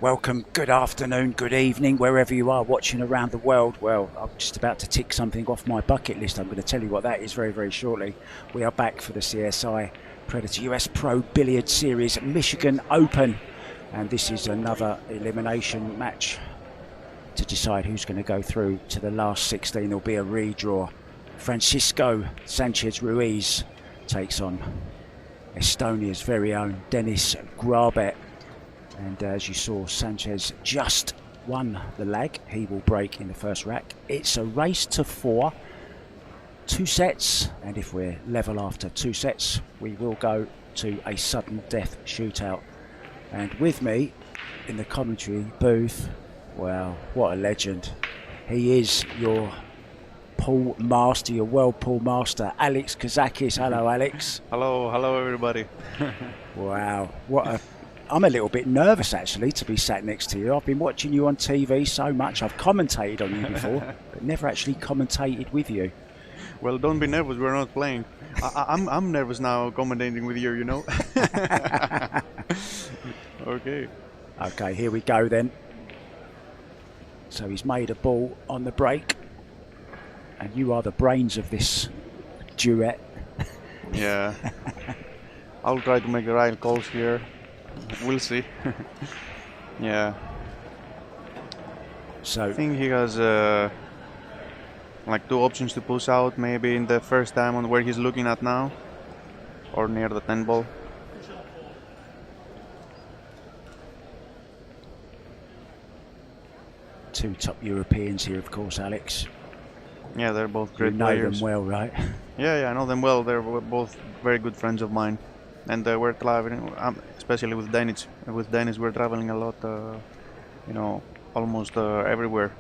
Welcome, good afternoon, good evening, wherever you are watching around the world. Well, I'm just about to tick something off my bucket list. I'm going to tell you what that is very, very shortly. We are back for the CSI Predator US Pro Billiard Series Michigan Open. And this is another elimination match to decide who's going to go through to the last 16. There'll be a redraw. Francisco Sanchez Ruiz takes on Estonia's very own Dennis Grabe. And as you saw, Sanchez just won the leg. He will break in the first rack. It's a race to 4, 2 sets, and if we're level after 2 sets, we will go to a sudden death shootout. And with me in the commentary booth, well, what a legend. He is your pool master, your world pool master, Alex Kazakis. Hello, Alex. Hello everybody. Wow, what a... I'm a little bit nervous actually to be sat next to you. I've been watching you on TV so much. I've commentated on you before, but never actually commentated with you. Well, don't be nervous. We're not playing. I'm nervous now commentating with you. You know. Okay. Okay, here we go then. So he's made a ball on the break, and you are the brains of this duet. Yeah. I'll try to make the right calls here. We'll see. Yeah. So I think he has like 2 options to push out, maybe in the first time on where he's looking at now, or near the 10 ball. two top Europeans here, of course, Alex. Yeah, they're both great you know players. them well, right? Yeah, I know them well. They're both very good friends of mine, and we're traveling, especially with Dennis. With Dennis, we're traveling a lot. You know, almost everywhere.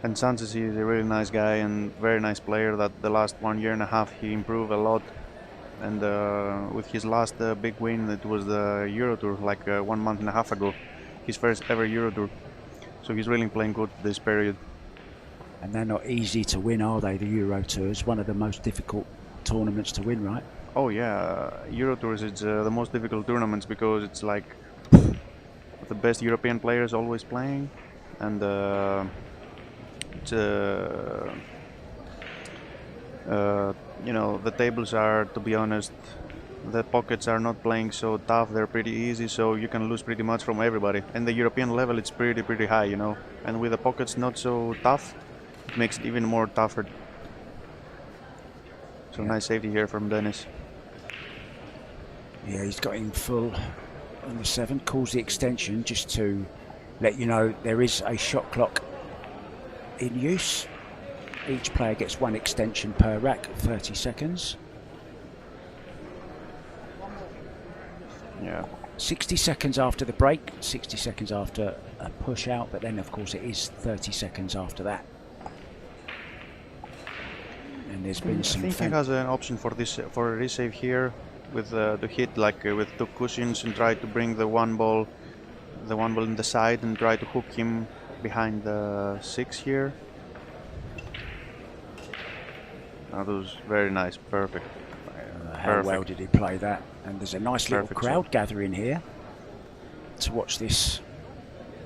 And Sanchez is a really nice guy and very nice player. That the last 1.5 years he improved a lot. And with his last big win, it was the Euro Tour, like 1.5 months ago, his first ever Euro Tour. So he's really playing good this period. And they're not easy to win, are they? The Euro Tours, one of the most difficult tournaments to win, right? Oh yeah, Euro Tours is the most difficult tournaments because it's like the best European players always playing, and it's, you know, the tables are, to be honest, the pockets are not playing so tough. They're pretty easy, so you can lose pretty much from everybody. And the European level, it's pretty high, you know. And with the pockets not so tough, it makes it even more tougher. So yeah. Nice safety here from Dennis. Yeah, he's got him full on the 7, calls the extension. Just to let you know, there is a shot clock in use. Each player gets 1 extension per rack, 30 seconds. Yeah. 60 seconds after the break, 60 seconds after a push out, but then of course it is 30 seconds after that. And there's been some... I think he has an option for this, for a resave here, with to hit like with 2 cushions and try to bring the one ball in the side and try to hook him behind the 6 here. That was very nice, perfect. How well did he play that? And there's a nice little crowd gathering here to watch this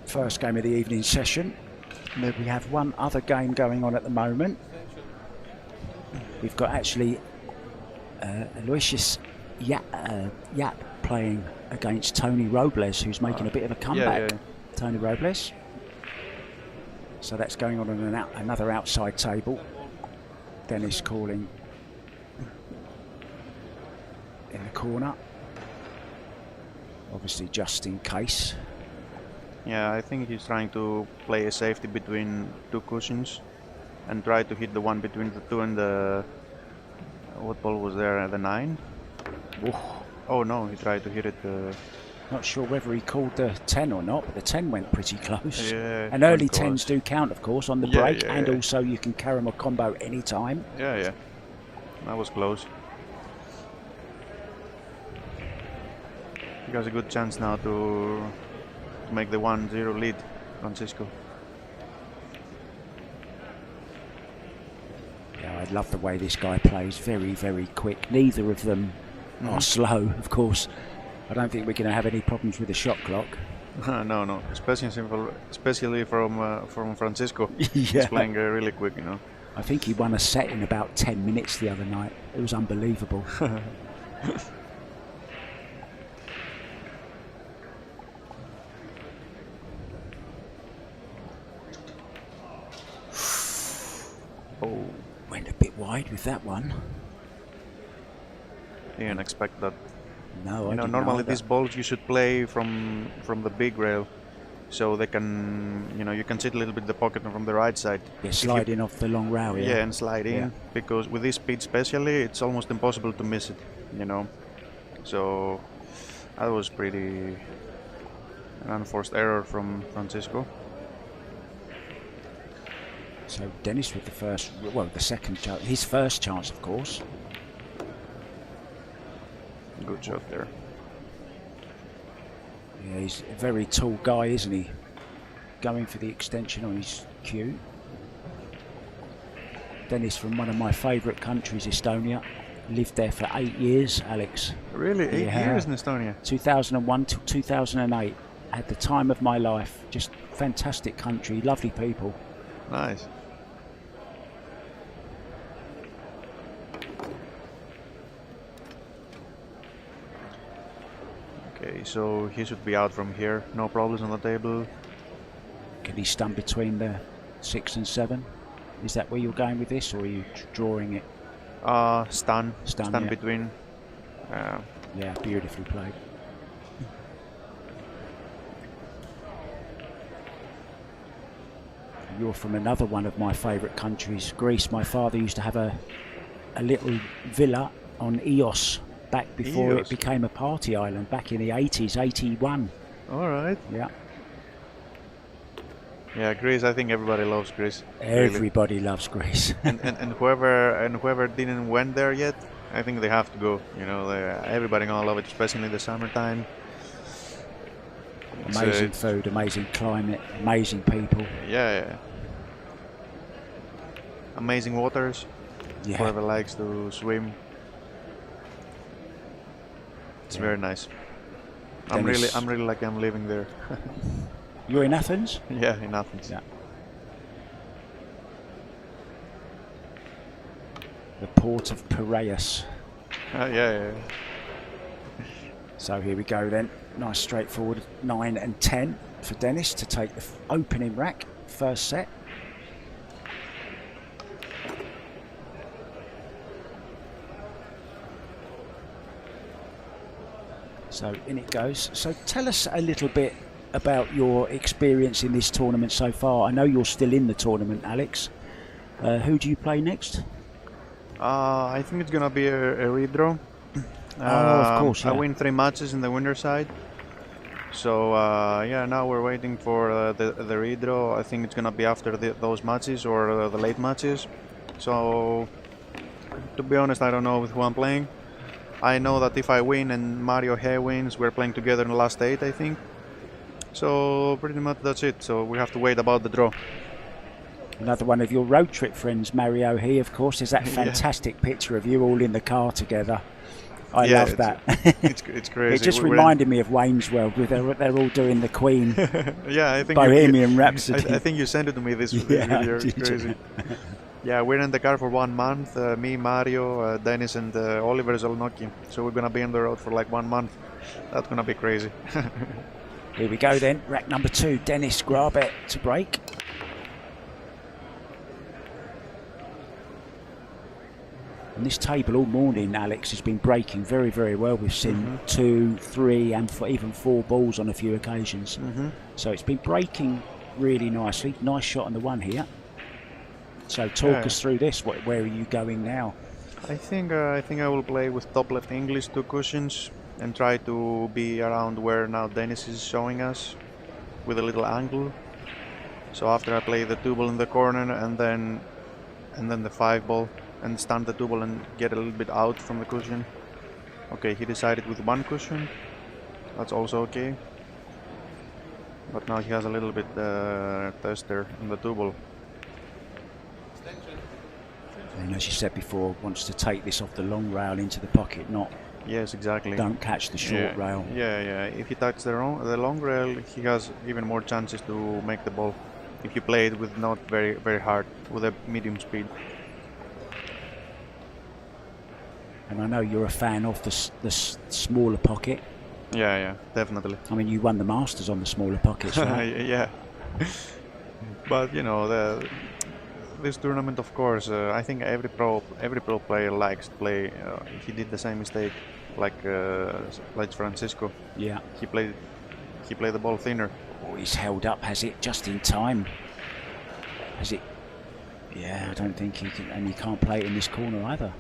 first game of the evening session. And we have one other game going on at the moment. We've got actually Aloysius Yap playing against Tony Robles, who's making a bit of a comeback. Yeah. Tony Robles. So that's going on another outside table. Dennis calling in the corner, obviously just in case. Yeah, I think he's trying to play a safety between 2 cushions and try to hit the one between the 2 and the... what ball was there? The 9? Oof. Oh no, he tried to hit it. Not sure whether he called the 10 or not, but the 10 went pretty close. Yeah, and early 10s do count, of course, on the break, and yeah. also you can carry them a combo anytime. Yeah. That was close. He has a good chance now to make the 1-0 lead, Francisco. Yeah, I love the way this guy plays. Very, very quick. Neither of them are slow, of course. I don't think we're going to have any problems with the shot clock. No, especially from Francisco. He's Yeah. playing really quick, you know. I think he won a set in about 10 minutes the other night. It was unbelievable. Oh, went a bit wide with that one. Didn't expect that. No, I You know, didn't normally either. these balls you should play from the big rail, so they can, you know, you can sit a little bit in the pocket from the right side. Yeah, sliding off the long rail, Yeah, and slide in, Yeah. because with this speed especially, it's almost impossible to miss it, you know. So that was pretty an unforced error from Francisco. So Dennis with the first, well, the second chance, his first chance, of course. Good shot there. Yeah, he's a very tall guy, isn't he? Going for the extension on his cue. Dennis from one of my favourite countries, Estonia. Lived there for 8 years, Alex. Really, 8 years in Estonia? 2001 to 2008. Had the time of my life. Just fantastic country, lovely people. Nice. Okay, so he should be out from here. No problems on the table. Can he stun between the 6 and 7? Is that where you're going with this, or are you drawing it? Stun Yeah. between. Yeah, beautifully played. You're from another one of my favourite countries, Greece. My father used to have a little villa on Ios back before Ios. it became a party island, back in the 80s, 81. All right. Yeah. Yeah, Greece. I think everybody loves Greece. Really. Everybody loves Greece. and whoever didn't went there yet, I think they have to go. You know, everybody gonna love it, especially in the summertime. Amazing food, amazing climate, amazing people. Yeah. Amazing waters. Yeah. Whoever likes to swim. It's very nice. I'm really lucky I'm living there. You're in Athens? Yeah, in Athens. Yeah. The port of Piraeus. Yeah. So here we go then. Nice straightforward 9 and 10 for Dennis to take the opening rack, first set. So in it goes. So tell us a little bit about your experience in this tournament so far. I know you're still in the tournament, Alex. Who do you play next? I think it's gonna be a redraw. Of course. Yeah. I win 3 matches in the winner side. So yeah, now we're waiting for the redraw. I think it's gonna be after those matches or the late matches. So to be honest, I don't know with who I'm playing. I know that if I win and Mario Hay wins, we're playing together in the last 8, I think. So pretty much that's it. So we have to wait about the draw. Another one of your road trip friends, Mario He, of course. There's that Yeah. fantastic picture of you all in the car together. I Yeah, love that. It's crazy. It just We're in- reminded me of Wayne's World, where they're all doing the Queen Yeah, I think Bohemian Rhapsody. I think you sent it to me this Yeah, video. It's did you? crazy. Yeah, we're in the car for 1 month. Me, Mario, Dennis, and Oliver Zolnocki. So we're gonna be on the road for like 1 month. That's gonna be crazy. Here we go then. Rack number 2, Dennis Grabe to break. And this table all morning, Alex, has been breaking very, very well. We've seen 2, 3 and even 4 balls on a few occasions. So it's been breaking really nicely. Nice shot on the one here. So talk us through this. Where are you going now? I think I will play with top left English 2 cushions and try to be around where now Dennis is showing us with a little angle. So after I play the 2 ball in the corner and then the 5 ball and stand the 2 ball and get a little bit out from the cushion. Okay, he decided with 1 cushion. That's also okay. But now he has a little bit tester on the 2 ball. And as you said before, wants to take this off the long rail into the pocket, not Yes, exactly. Don't catch the short rail. Yeah. If he touches the long rail, he has even more chances to make the ball. If you play it with not very hard, with a medium speed. And I know you're a fan of the smaller pocket. Yeah, definitely. I mean, you won the Masters on the smaller pockets, right? Yeah. But you know, this tournament, of course, I think every pro player likes to play. He did the same mistake, like Francisco. Yeah. He played the ball thinner. Oh, he's held up, has it? Just in time. Has it? Yeah, I don't think he can, and he can't play it in this corner either.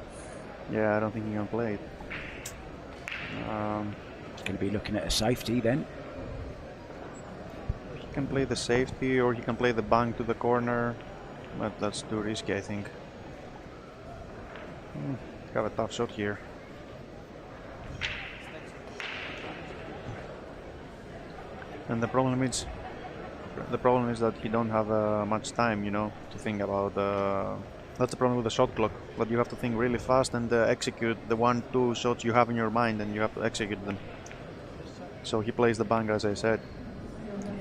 Yeah, I don't think he can play it. He's going to be looking at a safety then. He can play the safety, or he can play the bank to the corner, but that's too risky, I think. Have a tough shot here. And the problem is that he don't have much time, you know, to think about. That's the problem with the shot clock. But you have to think really fast and execute the 1-2 shots you have in your mind, and you have to execute them. So he plays the bank, as I said.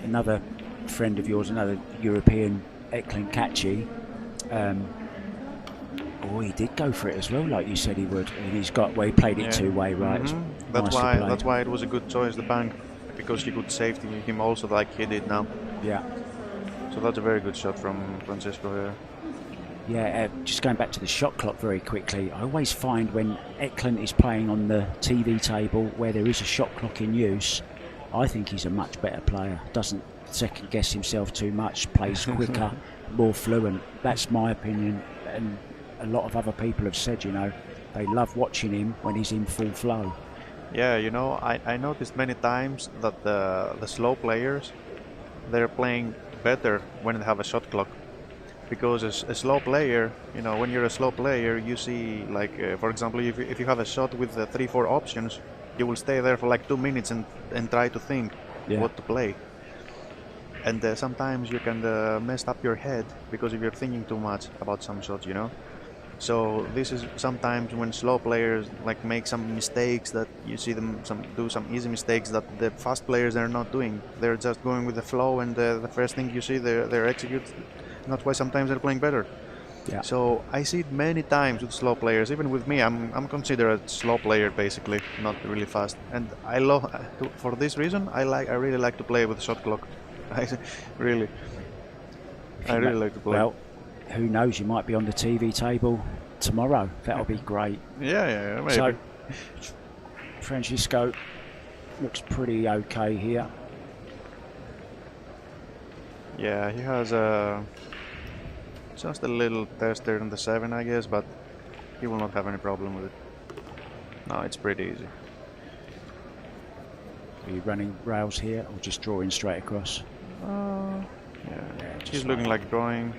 Another friend of yours, another European, Eklund Kachi. He did go for it as well, like you said he would. And he's got, well, he played it two-way, right? That's why it was a good choice, the bank, because he could safety him also like he did now. Yeah. So that's a very good shot from Francisco here. Yeah, just going back to the shot clock very quickly, I always find when Eklund is playing on the TV table where there is a shot clock in use, I think he's a much better player. Doesn't second guess himself too much, plays quicker, more fluent. That's my opinion, and a lot of other people have said, you know, they love watching him when he's in full flow. Yeah, you know, I noticed many times that the slow players, they're playing better when they have a shot clock. Because a slow player, you know, when you're a slow player, you see, like, for example, if you have a shot with 3-4 options, you will stay there for like 2 minutes and try to think what to play. And sometimes you can mess up your head because if you're thinking too much about some shots, you know. So this is sometimes when slow players like make some mistakes that you see them do some easy mistakes that the fast players are not doing. They're just going with the flow, and the first thing you see they're execute. That's why sometimes they're playing better. Yeah. So I see it many times with slow players. Even with me, I'm considered a slow player basically, not really fast. And I love for this reason I really like to play with shot clock. I really like to play. Well, who knows? You might be on the TV table tomorrow. That'll be great. Yeah, maybe. So Francisco looks pretty okay here. Yeah, he has just a little tester in the 7, I guess, but he will not have any problem with it. No, it's pretty easy. Are you running rails here or just drawing straight across? Yeah, he's looking like drawing.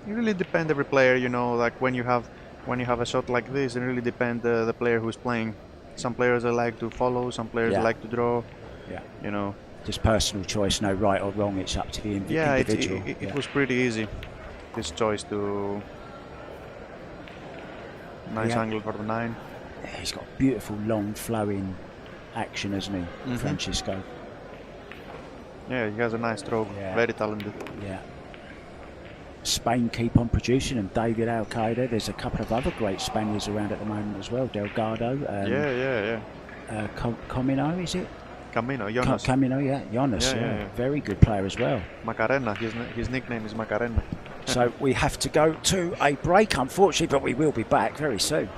It really depends every player, you know, like when you have a shot like this, it really depends the player who's playing. Some players like to follow, some players like to draw. Yeah. You know. Just personal choice, no right or wrong, it's up to the individual. It was pretty easy, this choice to... Nice angle for the 9. Yeah, he's got beautiful long flowing action, hasn't he, Francisco? Yeah, he has a nice stroke, very talented. Yeah. Spain keep on producing, and David Alcaida. There's a couple of other great Spaniards around at the moment as well. Delgado. Comino, is it? Jonas. Jonas, very good player as well. Macarena, his nickname is Macarena. So we have to go to a break, unfortunately, but we will be back very soon.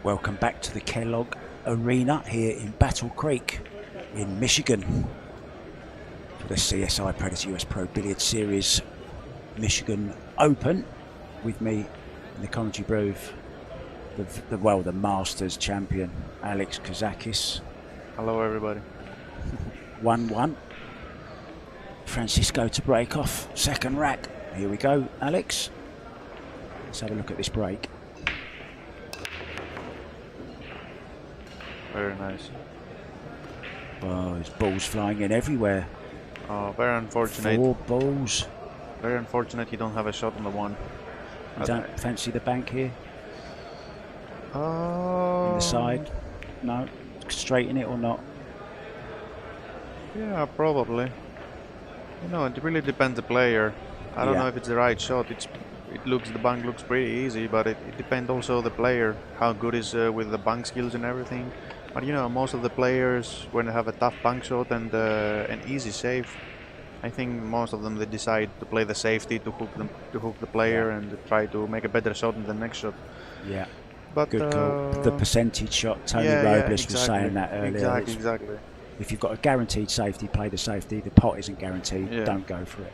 Welcome back to the Kellogg Arena here in Battle Creek in Michigan for the CSI Predator US Pro Billiard Series Michigan Open. With me in the commentary booth, the Masters champion, Alex Kazakis. Hello everybody. 1-1. Francisco to break off, second rack. Here we go, Alex. Let's have a look at this break. Very nice. Oh, there's balls flying in everywhere. Oh, very unfortunate. 4 balls. Very unfortunate you don't have a shot on the one. You don't fancy the bank here? In the side? No? Straighten it or not? Yeah, probably. You know, it really depends the player. I don't know if it's the right shot. The bank looks pretty easy, but it depends also the player, how good is with the bank skills and everything. But you know, most of the players, when they have a tough bank shot and an easy save, I think most of them they decide to play the safety to hook the player and try to make a better shot in the next shot. Yeah. But good call. The percentage shot. Tony Robles was saying that earlier. Exactly. If you've got a guaranteed safety, play the safety. The pot isn't guaranteed. Don't go for it.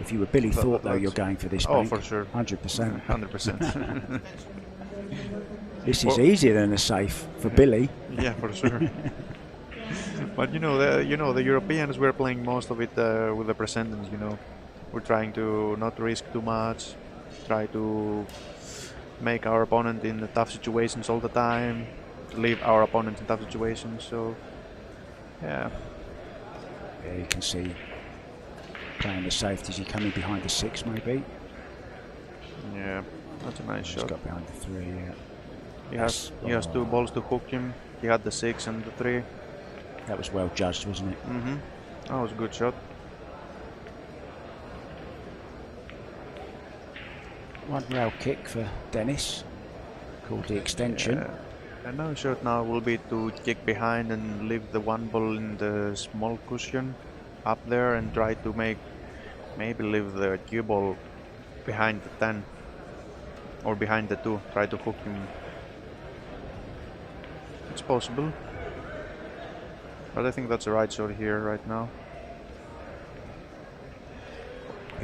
If you were Billy Thorpe, though, you're going for this bank. For sure. 100%. 100%. This is easier than a safe for Billy. Yeah, for sure. But you know, the Europeans were playing most of it with the percentages. You know, we're trying to not risk too much, try to make our opponent in the tough situations all the time, leave our opponent in tough situations. So, yeah. Yeah, you can see playing the safety. Is he coming behind the 6 maybe? Yeah, that's a nice shot. He's got behind the 3. Yeah. He has 2 balls to hook him. He had the 6 and the 3. That was well judged, wasn't it? That was a good shot. One rail kick for Dennis, called the extension. Yeah. And now shot now will be to kick behind and leave the 1 ball in the small cushion up there and try to maybe leave the cue ball behind the 10 or behind the 2. Try to hook him. It's possible. But I think that's the right shot here right now.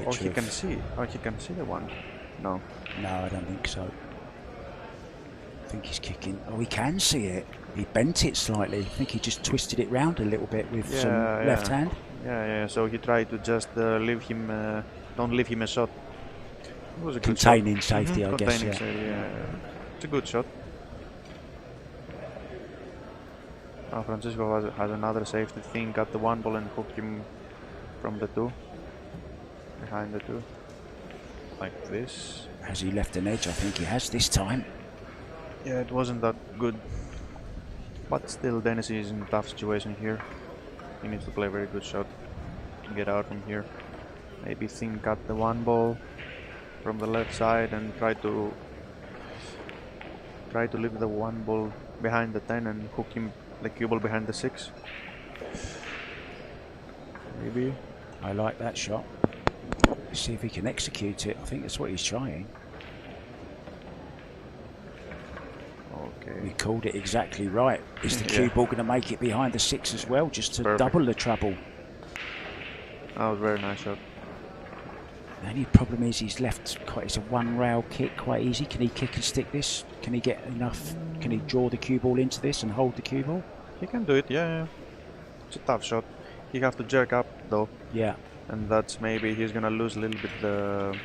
Or he can see. Or he can see the one. No. No, I don't think so. I think he's kicking. Oh, he can see it. He bent it slightly. I think he just twisted it round a little bit with some left hand. Yeah. So he tried to just leave him. Don't leave him a shot. It was a containing good shot. safety, I guess. Safety, yeah. It's a good shot. Now Francisco has another safety thing. Got the 1 ball and hooked him from the 2. Behind the 2. Like this. Has he left an edge? I think he has this time. Yeah, it wasn't that good. But still, Dennis is in a tough situation here. He needs to play a very good shot to get out from here. Maybe Thin cut the 1 ball from the left side and try to leave the 1 ball behind the 10 and hook him the cue ball behind the 6. Maybe. I like that shot. Let's see if he can execute it. I think that's what he's trying. Okay. He called it exactly right. Is the cue ball going to make it behind the 6 as well, just to double the trouble? That was a very nice shot. The only problem is he's left it's a 1 rail kick, quite easy. Can he kick and stick this? Can he get enough? Can he draw the cue ball into this and hold the cue ball? He can do it, yeah. It's a tough shot. He have to jerk up though. Yeah. And that's maybe he's gonna lose a little bit the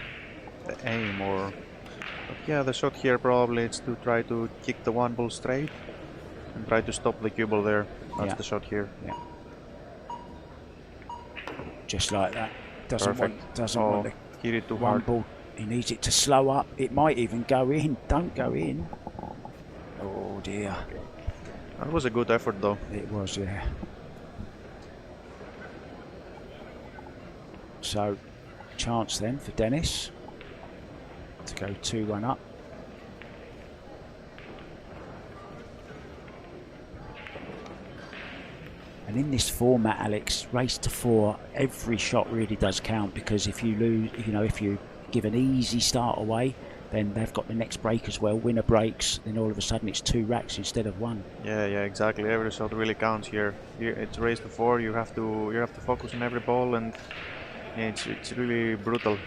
aim or. But yeah, the shot here probably is to try to kick the 1 ball straight and try to stop the cue ball there. That's the shot here. Yeah. Just like that. Doesn't want the hit it too 1 hard. ball. He needs it to slow up. It might even go in. Don't go in. Oh dear. That was a good effort though. It was, yeah. So, chance then for Dennis to go 2-1 up. And in this format, Alex, race to 4, every shot really does count, because if you lose, if you give an easy start away, then they've got the next break as well. Winner breaks, then all of a sudden it's 2 racks instead of 1. Yeah, exactly. Every shot really counts here. It's race to 4. You have to focus on every ball, and yeah, it's really brutal.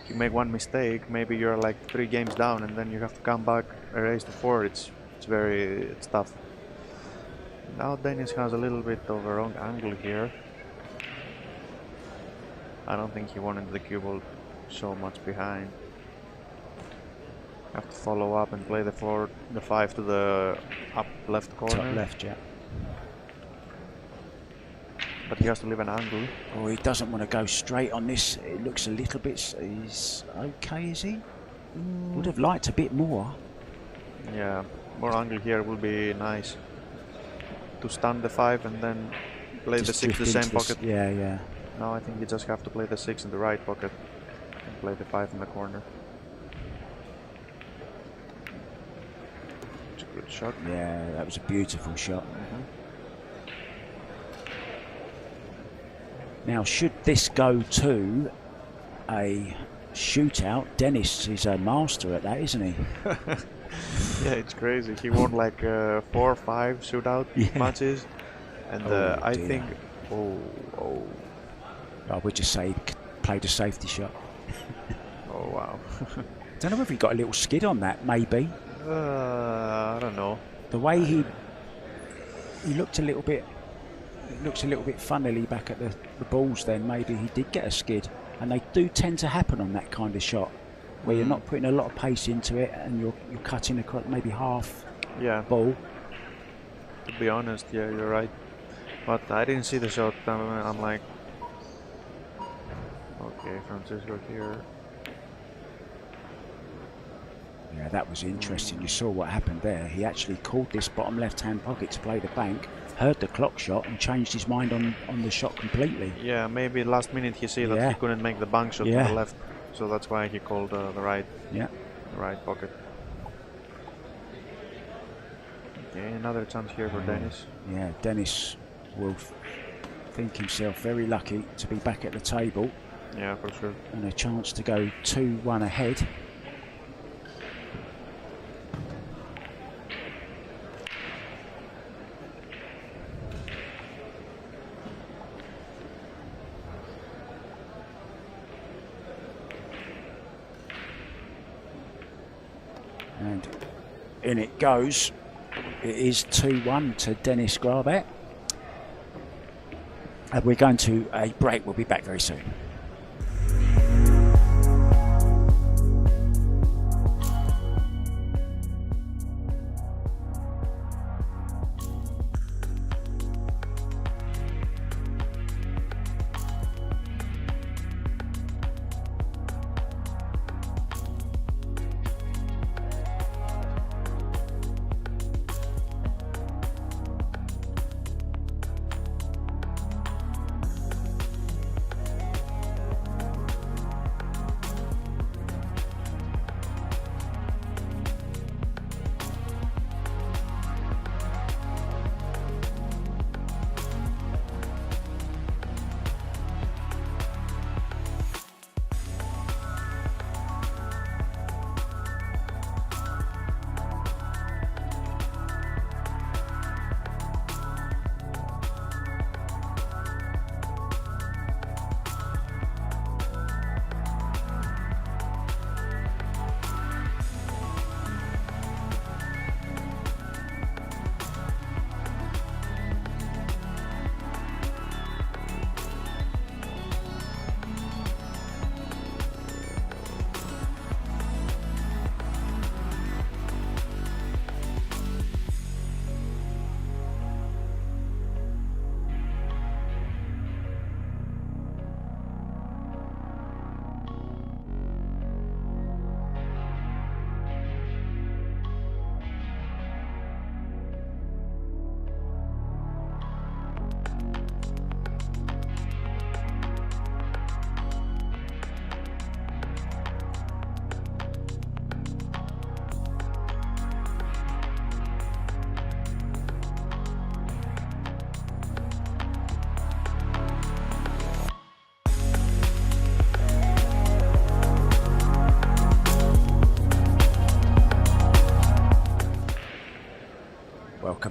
If you make one mistake, maybe you're like 3 games down, and then you have to come back a race to 4. It's tough. Now Dennis has a little bit of a wrong angle here. I don't think he wanted the cue ball so much behind. Have to follow up and play the 5 to the up left corner. Top left, yeah. But he has to leave an angle. Oh, he doesn't want to go straight on this. It looks a little bit. He's okay, is he? Would have liked a bit more. Yeah, more angle here will be nice. To stun the 5 and then play Just the 6 in the same pocket. Yeah. Now I think you just have to play the 6 in the right pocket and play the 5 in the corner. It's a good shot. Yeah, that was a beautiful shot. Now, should this go to a shootout, Dennis is a master at that, isn't he? Yeah, it's crazy. He won like 4 or 5 shootout matches, and I think. I would just say he played a safety shot. Oh wow! Don't know if he got a little skid on that. Maybe. I don't know. The way he looked a little bit. It looks a little bit funnily back at the balls. Then maybe he did get a skid, and they do tend to happen on that kind of shot, where you're not putting a lot of pace into it, and you're cutting across maybe half ball. To be honest, yeah, you're right. But I didn't see the shot. I'm like, okay, Francisco here. Yeah, that was interesting. You saw what happened there. He actually called this bottom left-hand pocket to play the bank, heard the clock shot, and changed his mind on the shot completely. Yeah, maybe last minute he see that he couldn't make the bank shot to the left, so that's why he called the right. Yeah. The right pocket. Okay, another chance here for Dennis. Yeah, Dennis will think himself very lucky to be back at the table. Yeah, for sure. And a chance to go 2-1 ahead. And in it goes. It is 2-1 to Dennis Grabe. And we're going to a break. We'll be back very soon.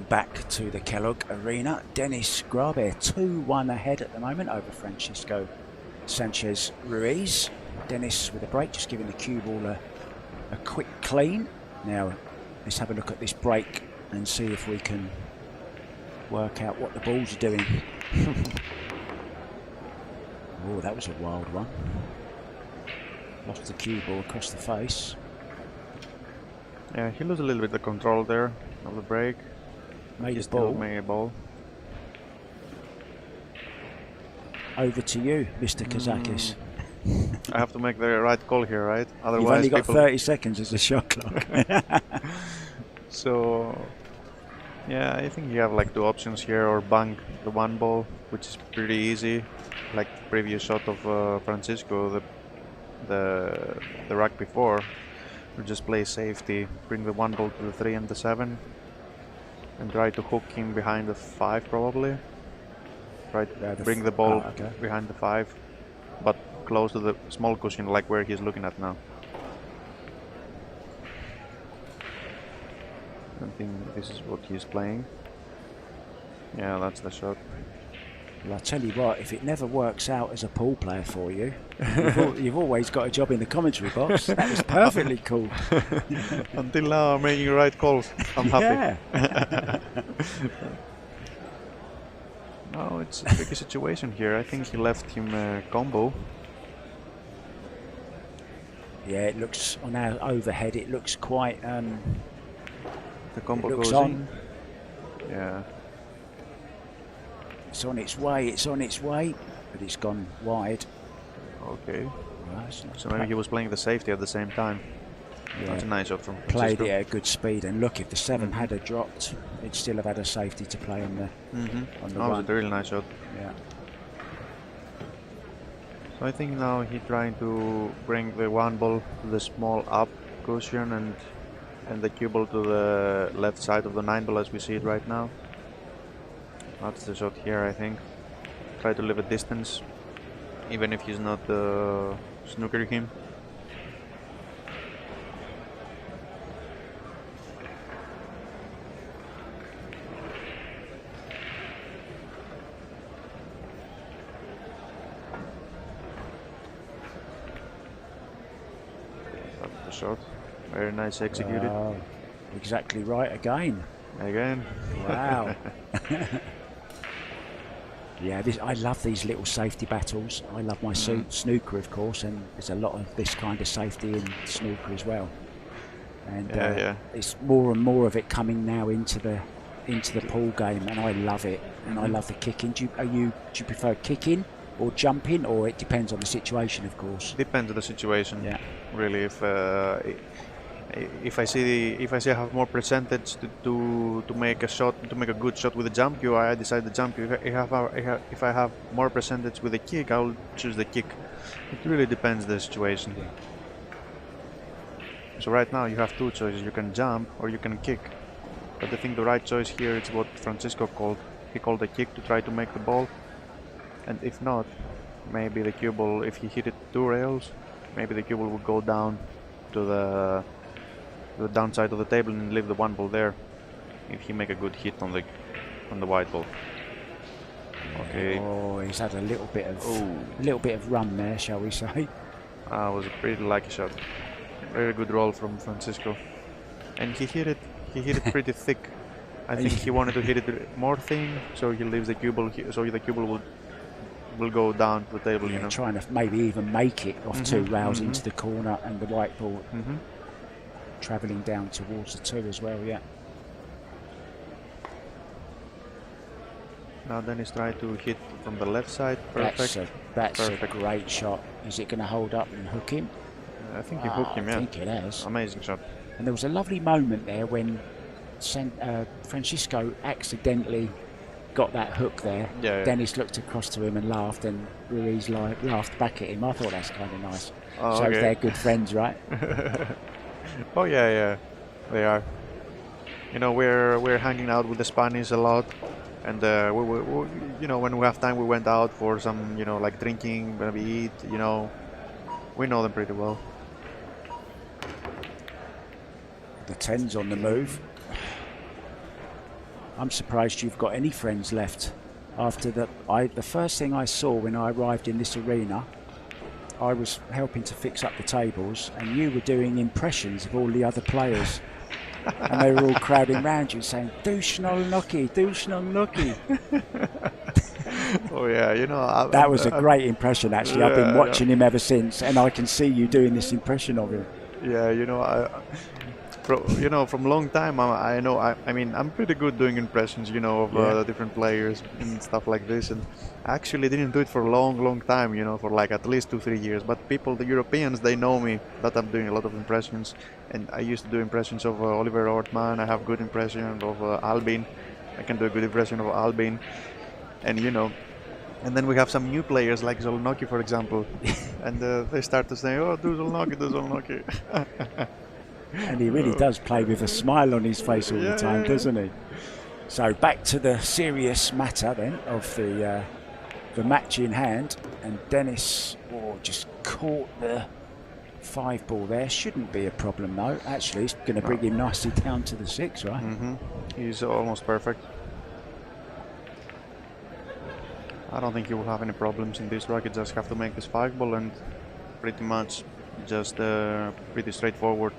Welcome back to the Kellogg Arena. Dennis Grabe 2-1 ahead at the moment over Francisco Sanchez Ruiz. Dennis with a break, just giving the cue ball a quick clean. Now let's have a look at this break and see if we can work out what the balls are doing. Oh, that was a wild one. Lost the cue ball across the face. Yeah, he loses a little bit of control there of the break. Made He a still ball. made a ball. Over to you, Mr. Kazakis. I have to make the right call here, right? You've Otherwise, only got people. 30 seconds as a shot clock. So, yeah, I think you have like two options here, or bank the one ball, which is pretty easy, like the previous shot of Francisco, the rack before. You just play safety, bring the one ball to the 3 and the 7, and try to hook him behind the 5 probably. Try to bring the ball behind the 5, but close to the small cushion, like where he's looking at now. I think this is what he's playing. Yeah, that's the shot. Well, I'll tell you what, if it never works out as a pool player for you, you've always got a job in the commentary box. That was perfectly cool. Until now, I'm making right calls. I'm happy. Yeah. No, it's a tricky situation here. I think he left him a combo. Yeah, it looks, on our overhead, it looks quite... The combo it looks goes on. in. Yeah. It's on its way, but it's gone wide. Okay. Well, that's not So maybe he was playing the safety at the same time. Yeah. That's a nice shot from Played Francisco. it at good speed, and look, if the 7 had dropped, it'd still have had a safety to play on the on the That was one. a really nice shot. Yeah. So I think now he's trying to bring the one ball to the small up cushion and the cue ball to the left side of the 9 ball as we see it right now. That's the shot here, I think. Try to leave a distance, even if he's not snookering him. That's the shot. Very nice executed. Exactly right again. Again. Wow. Yeah, I love these little safety battles. I love my snooker, of course, and there's a lot of this kind of safety in snooker as well. And it's more and more of it coming now into the pool game, and I love it. And I love the kicking. Do you prefer kicking or jumping, or it depends on the situation, of course? Depends on the situation. Yeah. Really, if I see I have more percentage to make a shot, to make a good shot with a jump cue, I decide the jump cue. If I have more percentage with a kick, I will choose the kick. It really depends the situation. Yeah. So right now you have two choices: you can jump or you can kick. But I think the right choice here is what Francisco called. He called the kick to try to make the ball, and if not, maybe the cue ball. If he hit it 2 rails, maybe the cue ball would go down to the downside of the table and leave the one ball there if he make a good hit on the white ball. Okay. Oh, he's had a little bit of run there, shall we say? Was a pretty lucky shot. Very good roll from Francisco, and he hit it pretty thick. I think he wanted to hit it more thin, so he leaves the cue ball, so the cue ball will go down to the table. Yeah, you know, trying to maybe even make it off 2 rails into the corner, and the white ball travelling down towards the 2 as well. Yeah. Now Dennis tried to hit from the left side. Perfect. That's a great shot. Is it going to hold up and hook him? I think he hooked him. Yeah. I think it has. Amazing shot. And there was a lovely moment there when Francisco accidentally got that hook there. Yeah. Dennis looked across to him and laughed, and Ruiz laughed back at him. I thought that's kind of nice. Oh, Shows okay. they're good friends, right? Oh yeah, they are. You know, we're hanging out with the Spanish a lot, and we you know, when we have time, we went out for some, you know, like drinking, maybe eat. You know, we know them pretty well. The 10's on the move. I'm surprised you've got any friends left. After the first thing I saw when I arrived in this arena, I was helping to fix up the tables, and you were doing impressions of all the other players. And they were all crowding round you saying, "Dushnol Noki, Dushnol Noki." Oh yeah, you know. That was a great impression, actually. I've been watching him ever since, and I can see you doing this impression of him. Yeah, you know, from a long time, I know. I mean, I'm pretty good doing impressions, you know, of the different players and stuff like this. And I actually didn't do it for a long time, you know, for like at least 2-3 years. But people, the Europeans, they know me that I'm doing a lot of impressions. And I used to do impressions of Oliver Ortman. I have good impression of Albin. I can do a good impression of Albin. And you know, and then we have some new players like Zolnoki, for example, and they start to say, "Oh, do Zolnoki." And he really does play with a smile on his face all the time, doesn't he? So back to the serious matter then of the match in hand, and Dennis just caught the 5 ball there. Shouldn't be a problem though. Actually, it's going to bring him nicely down to the 6, right? Mm-hmm. He's almost perfect. I don't think he will have any problems in this racket. Just have to make this 5 ball and pretty much just pretty straightforward.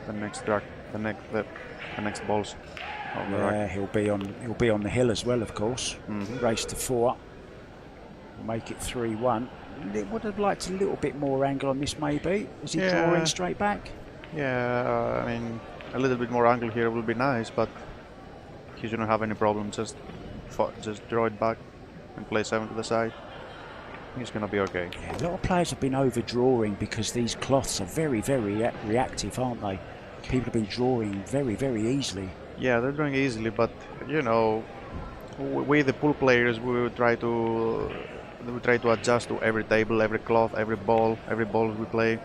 The next track, the next balls. Yeah, he'll be on the hill as well, of course. Race to 4, make it 3-1. Would have liked a little bit more angle on this, maybe. Is he drawing straight back? Yeah, I mean, a little bit more angle here will be nice, but he shouldn't have any problem. Just draw it back and play 7 to the side. He's gonna be okay. Yeah, a lot of players have been overdrawing because these cloths are very reactive, aren't they? People have been drawing very easily. Yeah, they're drawing easily, but you know, we the pool players, we try to adjust to every table, every cloth, every ball we play.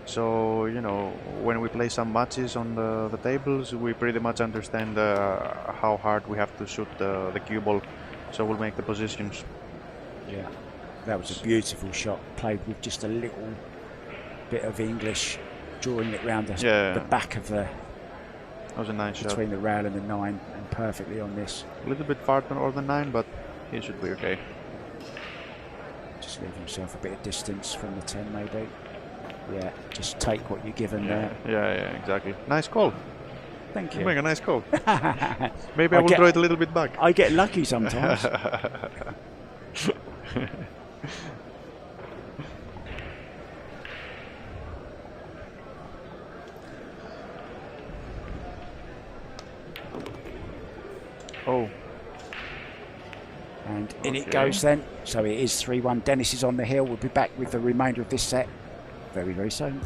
So you know, when we play some matches on the tables, we pretty much understand how hard we have to shoot the cue ball. So we'll make the positions. Yeah, that was a beautiful shot, played with just a little bit of English, drawing it round the back of the. That was a nice shot. Between the rail and the 9, and perfectly on this. A little bit farther on the 9, but he should be okay. Just leave himself a bit of distance from the 10, maybe. Yeah, just take what you're given there. Yeah, exactly. Nice call. Thank you. You make a nice call. Maybe I will draw it a little bit back. I get lucky sometimes. Oh. And in it goes then. So it is 3-1. Dennis is on the hill. We'll be back with the remainder of this set very soon.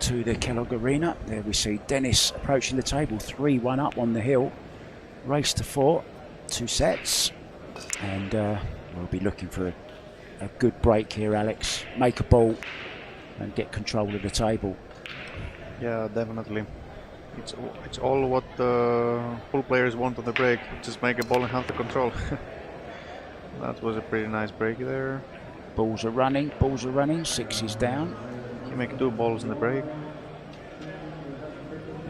to the Kellogg Arena. There we see Dennis approaching the table, 3-1 up on the hill. Race to 4, 2 sets. And we'll be looking for a good break here, Alex. Make a ball and get control of the table. Yeah, definitely. It's all what the pool players want on the break. Just make a ball and have the control. That was a pretty nice break there. Balls are running, 6 is down. He make 2 balls in the break.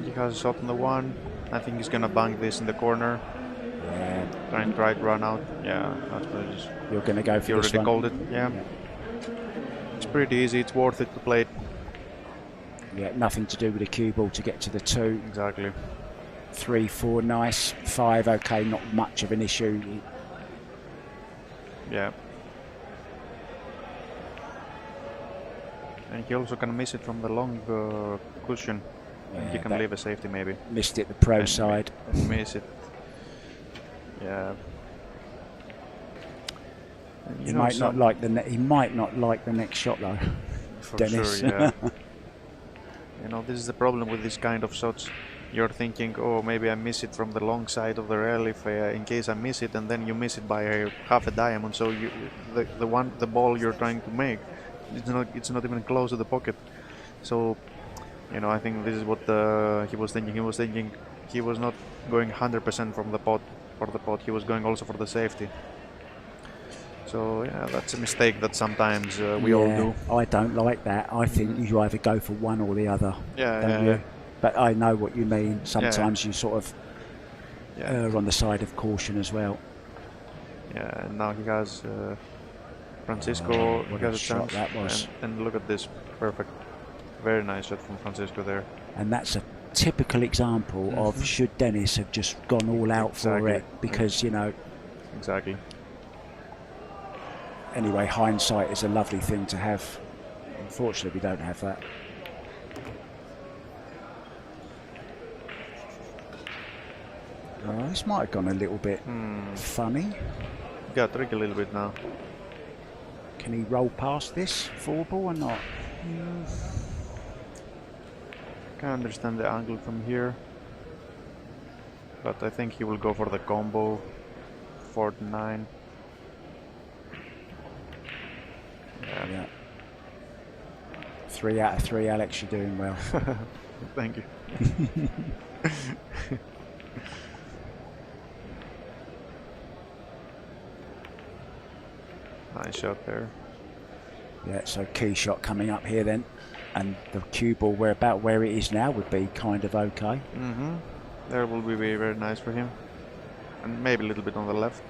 He has a shot on the 1. I think he's gonna bang this in the corner. Yeah. Try to run out. Yeah, that's what it is. You're gonna go for You this already one? called it. Yeah. It's pretty easy. It's worth it to play it. Yeah, nothing to do with the cue ball to get to the 2. Exactly. 3, 4, nice. 5, okay, not much of an issue. Yeah. And he also can miss it from the long cushion. And he can leave a safety maybe. Missed it the pro side. And miss it. Yeah. He might not like the next shot though. For Dennis. sure, yeah. You know, this is the problem with this kind of shots. You're thinking, oh, maybe I miss it from the long side of the rail if in case I miss it, and then you miss it by half a diamond. So the ball you're trying to make, it's not even close to the pocket. So, you know, I think this is what he was thinking. He was thinking he was not going 100% from the pot for the pot. He was going also for the safety. So yeah, that's a mistake that sometimes we all do. I don't like that. I think you either go for one or the other. Yeah. But I know what you mean. Sometimes you sort of err on the side of caution as well. Yeah, and now he has Francisco. What he has a a shot chance. that was. And look at this, perfect, very nice shot from Francisco there. And that's a typical example of should Dennis have just gone all out for it, because you know. Exactly. Anyway, hindsight is a lovely thing to have. Unfortunately, we don't have that. This might have gone a little bit funny. Got tricky a little bit now. Can he roll past this 4-ball or not? Can understand the angle from here, but I think he will go for the combo 4-9. Yeah. 3 out of 3, Alex. You're doing well. Thank you. Nice shot there. Yeah, so key shot coming up here then, and the cue ball where it is now would be kind of okay. There will be very nice for him, and maybe a little bit on the left.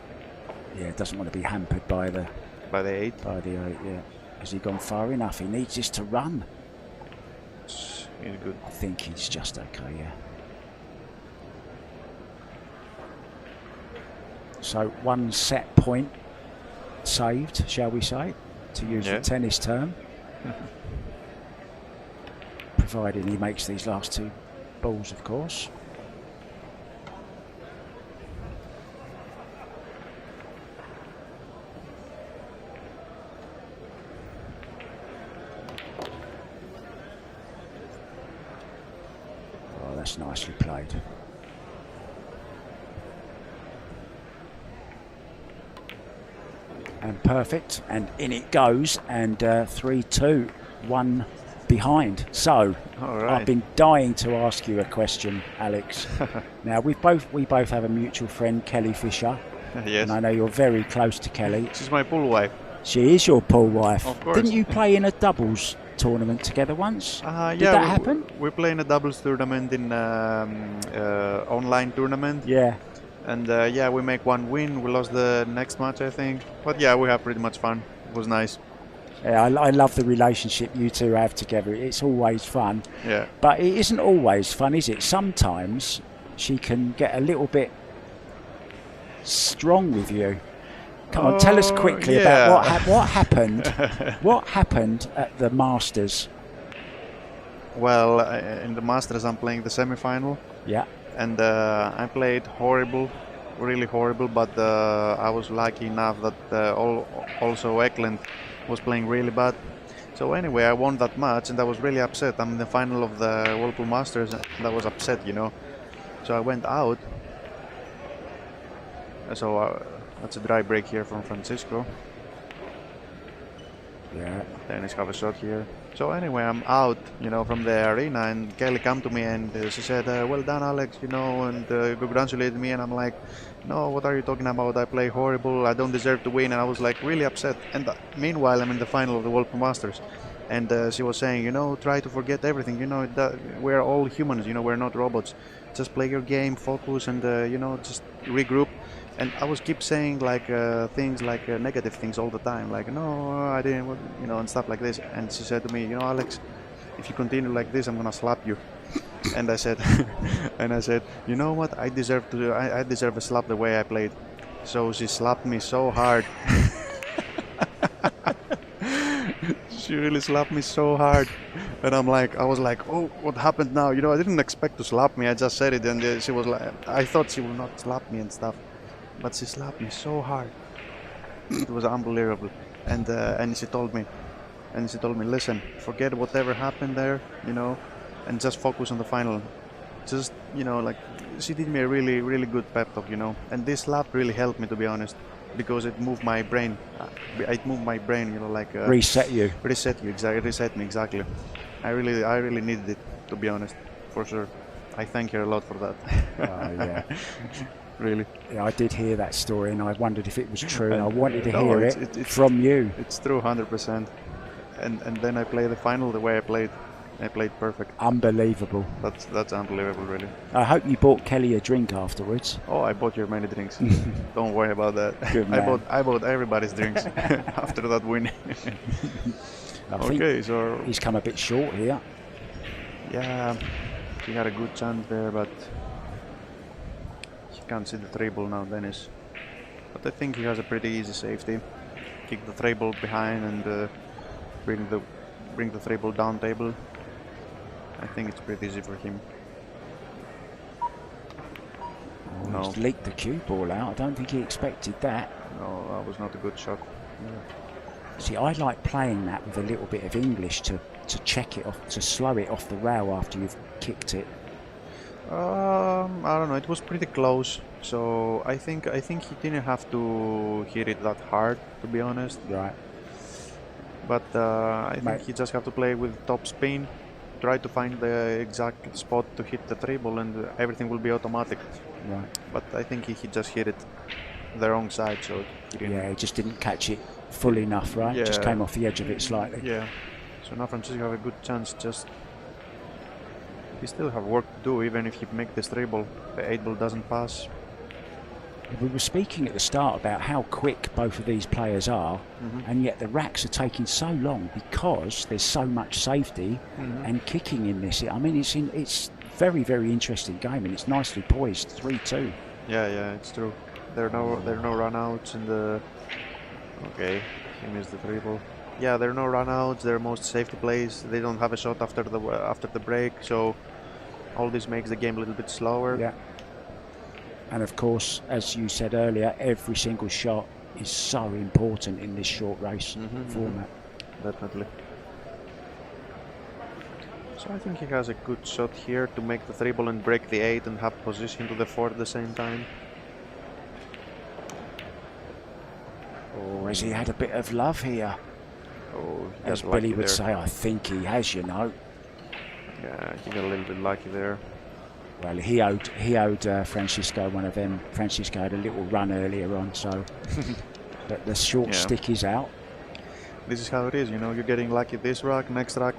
Yeah, doesn't want to be hampered by the 8. By the 8, yeah. Has he gone far enough? He needs this to run. He's good. I think he's just okay, yeah. So 1 set point saved, shall we say, to use the tennis term. Provided he makes these last 2 balls, of course. Oh, that's nicely played. And perfect, and in it goes, and 3-2, 1 behind. So I've been dying to ask you a question, Alex. Now we both have a mutual friend, Kelly Fisher. Yes. And I know you're very close to Kelly. She's my pool wife. She is your pool wife. Of course. Didn't you play in a doubles tournament together once? Did Yeah, that happen? We play in a doubles tournament in online tournament. Yeah. And yeah, we make 1 win. We lost the next match, I think. But yeah, we have pretty much fun. It was nice. Yeah, I love the relationship you two have together. It's always fun. Yeah. But it isn't always fun, is it? Sometimes she can get a little bit strong with you. Come on, tell us quickly about what happened. What happened at the Masters? Well, in the Masters, I'm playing the semi-final. Yeah. And I played horrible, really horrible. But I was lucky enough that also Eklund was playing really bad. So anyway, I won that match, and I was really upset. I'm in the final of the Whirlpool Masters, and I was upset, you know. So I went out. So that's a dry break here from Francisco. Yeah. Dennis have a shot here. So anyway, I'm out, you know, from the arena, and Kelly come to me and she said, "Well done, Alex," you know, and congratulated me. And I'm like, "No, what are you talking about? I play horrible. I don't deserve to win." And I was like really upset. And meanwhile, I'm in the final of the Whirlpool Masters, and she was saying, you know, try to forget everything. You know, we're all humans. You know, we're not robots. Just play your game, focus, and you know, just regroup. And I was keep saying like things like negative things all the time, like no, I didn't, you know, and stuff like this. And she said to me, you know, Alex, if you continue like this, I'm gonna slap you. And I said, you know what? I deserve a slap the way I played. So she slapped me so hard. She really slapped me so hard, and I was like, oh, what happened now? You know, I didn't expect to slap me. I just said it, and she was like, I thought she would not slap me and stuff. But she slapped me so hard. It was unbelievable. And she told me, listen, forget whatever happened there, you know, and just focus on the final. Just, you know, like, she did me a really, really good pep talk, you know. And this slap really helped me, to be honest, because it moved my brain. It moved my brain, you know, like reset you. Reset you, exactly. Reset me, exactly. I really needed it, to be honest, for sure. I thank her a lot for that. Oh, yeah. Really? Yeah, I did hear that story, and I wondered if it was true, and I wanted to hear it from you. It's true, 100%. And then I played the final the way I played. I played perfect. Unbelievable. That's unbelievable, really. I hope you bought Kelly a drink afterwards. Oh, I bought you many drinks. Don't worry about that. Good man. I bought everybody's drinks after that win. Okay, so he's come a bit short here. Yeah, he had a good chance there, but he can't see the treble now, Dennis. But I think he has a pretty easy safety. Kick the treble behind and bring the treble down table. I think it's pretty easy for him. Oh, no. He's leaked the cue ball out. I don't think he expected that. No, that was not a good shot. Yeah. See, I like playing that with a little bit of English to check it off, to slow it off the rail after you've kicked it. I don't know. It was pretty close, so I think he didn't have to hit it that hard, to be honest. Right. But I think he just have to play with top spin, try to find the exact spot to hit the treble, and everything will be automatic. Right. But I think he just hit it the wrong side, so he didn't. Yeah, he just didn't catch it full enough, right? Yeah. Just came off the edge of it slightly. Yeah. So now Francisco have a good chance. Just he still have work to do, even if he make this treble, the 8 ball doesn't pass. We were speaking at the start about how quick both of these players are, and yet the racks are taking so long because there's so much safety and kicking in this. I mean, it's very, very interesting game, and it's nicely poised. 3-2. Yeah, it's true. There are no run-outs in the. Okay, he missed the treble. Yeah, there are no run-outs. They're most safety plays. They don't have a shot after the break, so all this makes the game a little bit slower. Yeah. And of course, as you said earlier, every single shot is so important in this short race format. Definitely. So I think he has a good shot here to make the treble and break the 8 and have position to the 4 at the same time. Or has he had a bit of love here? Oh, as Billy would say, I think he has, you know. Yeah, he got a little bit lucky there. Well, he owed Francisco one of them. Francisco had a little run earlier on, so but the short stick is out. This is how it is, you know. You're getting lucky this rack, next rack,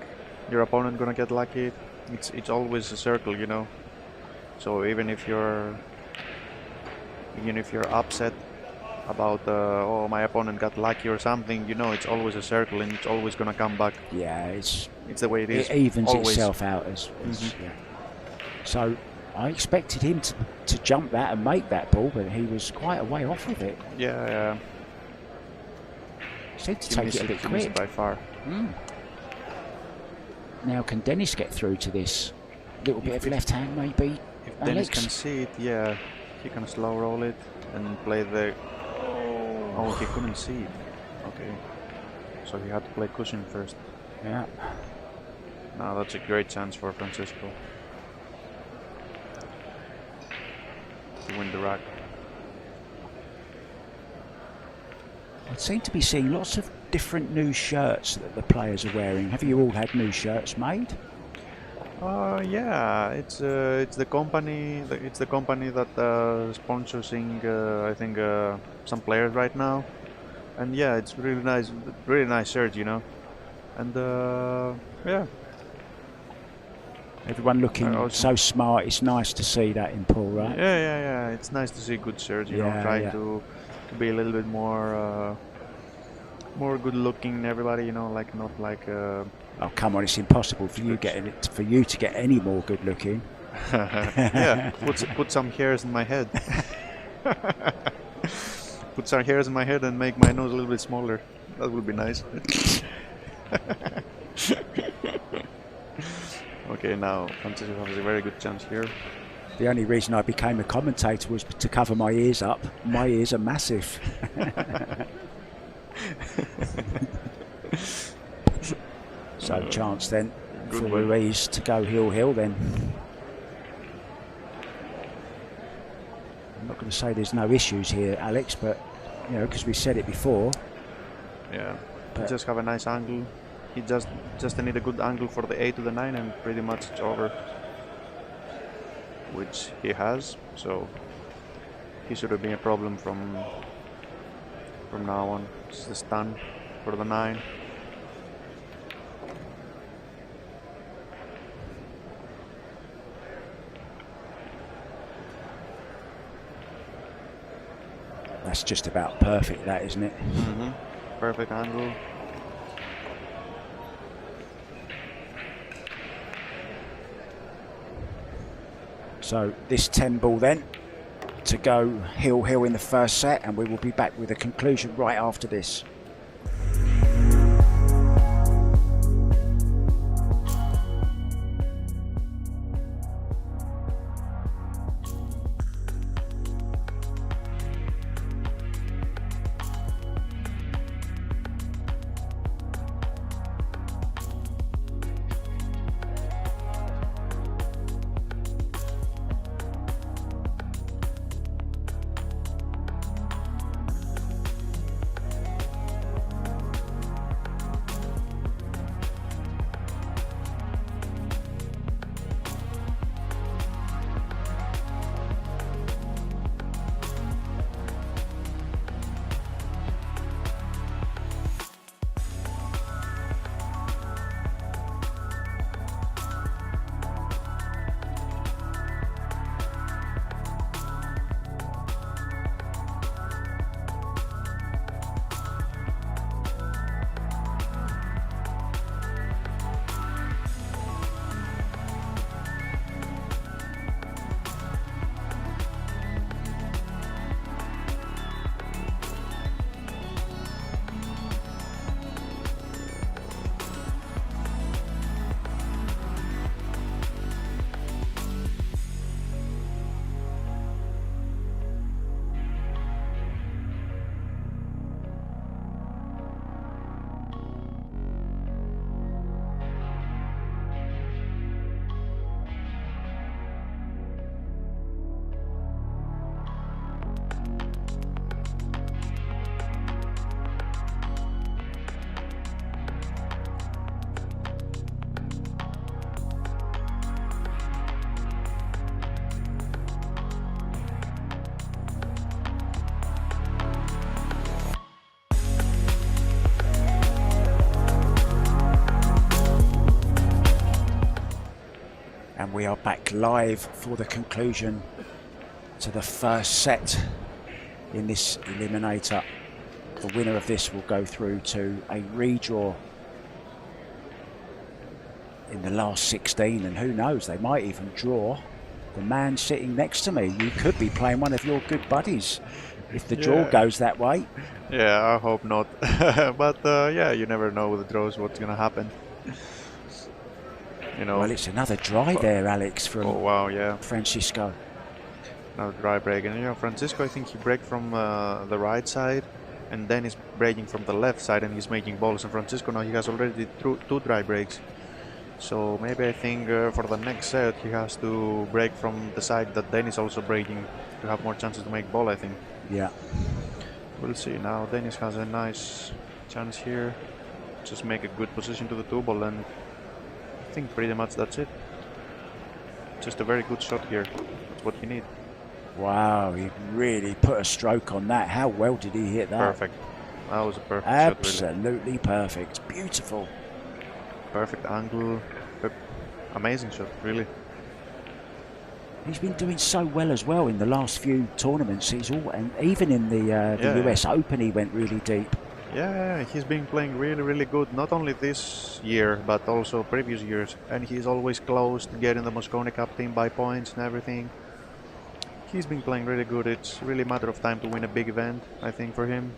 your opponent gonna get lucky. It's always a circle, you know. So even if you're upset about oh, my opponent got lucky or something, you know, it's always a circle and it's always gonna come back. Yeah, it's the way it is. It evens always. Itself out as yeah. So I expected him to jump that and make that ball, but he was quite a way off with it. Yeah. Seemed to take it a bit quick. By far. Now, can Dennis get through to this? Little bit of left hand, maybe. If Dennis can see it, yeah, he can slow roll it and play the. Oh, he couldn't see it. Okay, so he had to play cushion first. Yeah. No, that's a great chance for Francisco to win the rack. I seem to be seeing lots of different new shirts that the players are wearing. Have you all had new shirts made? Yeah, it's the company. It's the company that sponsoring I think some players right now, and yeah, it's really nice shirt, you know, and yeah. Everyone looking so smart. It's nice to see that in Paul, right? Yeah. It's nice to see good shirts, you know, trying to be a little bit more good looking than everybody, you know, like not like. Oh come on! It's impossible for you to get any more good looking. Yeah, put some hairs in my head. Put some hairs in my head and make my nose a little bit smaller. That would be nice. Okay, now Francisco has a very good chance here. The only reason I became a commentator was to cover my ears up. My ears are massive. So chance then for Ruiz to go heel then. I'm not going to say there's no issues here, Alex, but you know, because we said it before. Yeah, he just have a nice angle. He just need a good angle for the 8 to the 9, and pretty much it's over. Which he has, so he shouldn't be a problem from now on. It's the stun for the 9. That's just about perfect, that, isn't it? Mm-hmm. Perfect angle. So this 10 ball then to go heel in the first set, and we will be back with a conclusion right after this. And we are back live for the conclusion to the first set in this eliminator. The winner of this will go through to a redraw in the last 16, and who knows, they might even draw the man sitting next to me. You could be playing one of your good buddies if the draw goes that way. Yeah, I hope not. But yeah, you never know with the draws what's gonna happen. You know. Well, it's another dry there, Alex, from Francisco. Another dry break, and you know, Francisco, I think he break from the right side, and then he's breaking from the left side and he's making balls. And Francisco now he has already two dry breaks. So maybe I think for the next set he has to break from the side that Dennis also breaking to have more chances to make ball, I think. Yeah. We'll see. Now Dennis has a nice chance here. Just make a good position to the 2-ball, and I think pretty much that's it. Just a very good shot here. That's what you need. Wow, he really put a stroke on that. How well did he hit that? Perfect. That was a perfect shot, really. Absolutely perfect. Beautiful. Perfect angle. Amazing shot, really. He's been doing so well as well in the last few tournaments. And even in the US Open, he went really deep. Yeah, he's been playing really, really good. Not only this year, but also previous years. And he's always close to getting the Moscone Cup team by points and everything. He's been playing really good. It's really a matter of time to win a big event, I think, for him.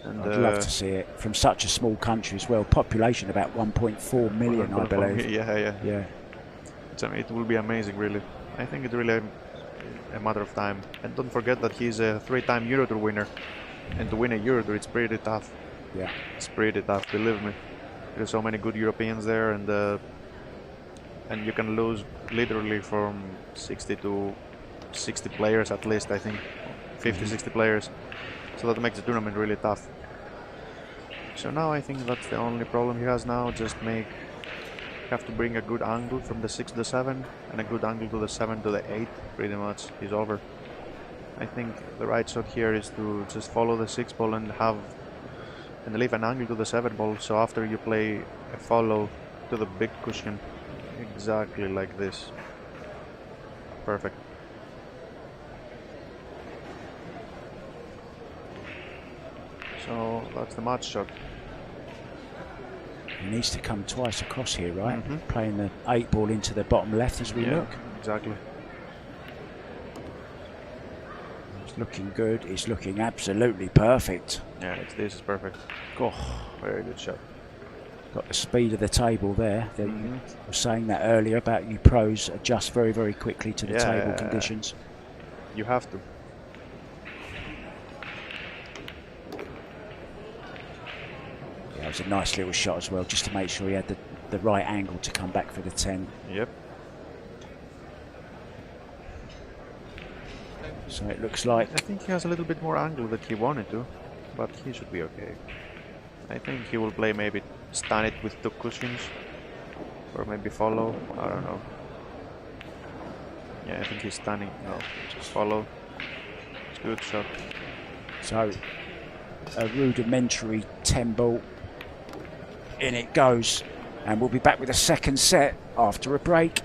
And I'd love to see it from such a small country as well. Population about 1.4 million, I believe. Yeah. It will be amazing, really. I think it's really a matter of time. And don't forget that he's a 3-time Eurotour winner. And to win a Eurotour, it's pretty tough. Yeah. It's pretty tough, believe me. There's so many good Europeans there, and you can lose literally from 60 to 60 players at least, I think. 50, 60 players. So that makes the tournament really tough. So now I think that's the only problem he has now. Just have to bring a good angle from the 6 to the 7 and a good angle to the 7 to the 8. Pretty much, he's over. I think the right shot here is to just follow the 6-ball and leave an angle to the 7-ball. So after you play a follow to the big cushion, exactly like this. Perfect. So that's the match shot. He needs to come twice across here, right? Playing the 8-ball into the bottom left as we look. Exactly. It's looking good. It's looking absolutely perfect. Yeah, this is perfect. Oh, very good shot. Got the speed of the table there. You were saying that earlier about you pros adjust very, very quickly to the table conditions. You have to. Yeah, it was a nice little shot as well, just to make sure he had the right angle to come back for the 10. Yep. So it looks like... I think he has a little bit more angle than he wanted to, but he should be okay. I think he will play maybe stun it with 2 cushions, or maybe follow, I don't know. Yeah, I think he's stunning. No, just follow. It's a good shot. So, a rudimentary 10-ball. In it goes. And we'll be back with a second set after a break.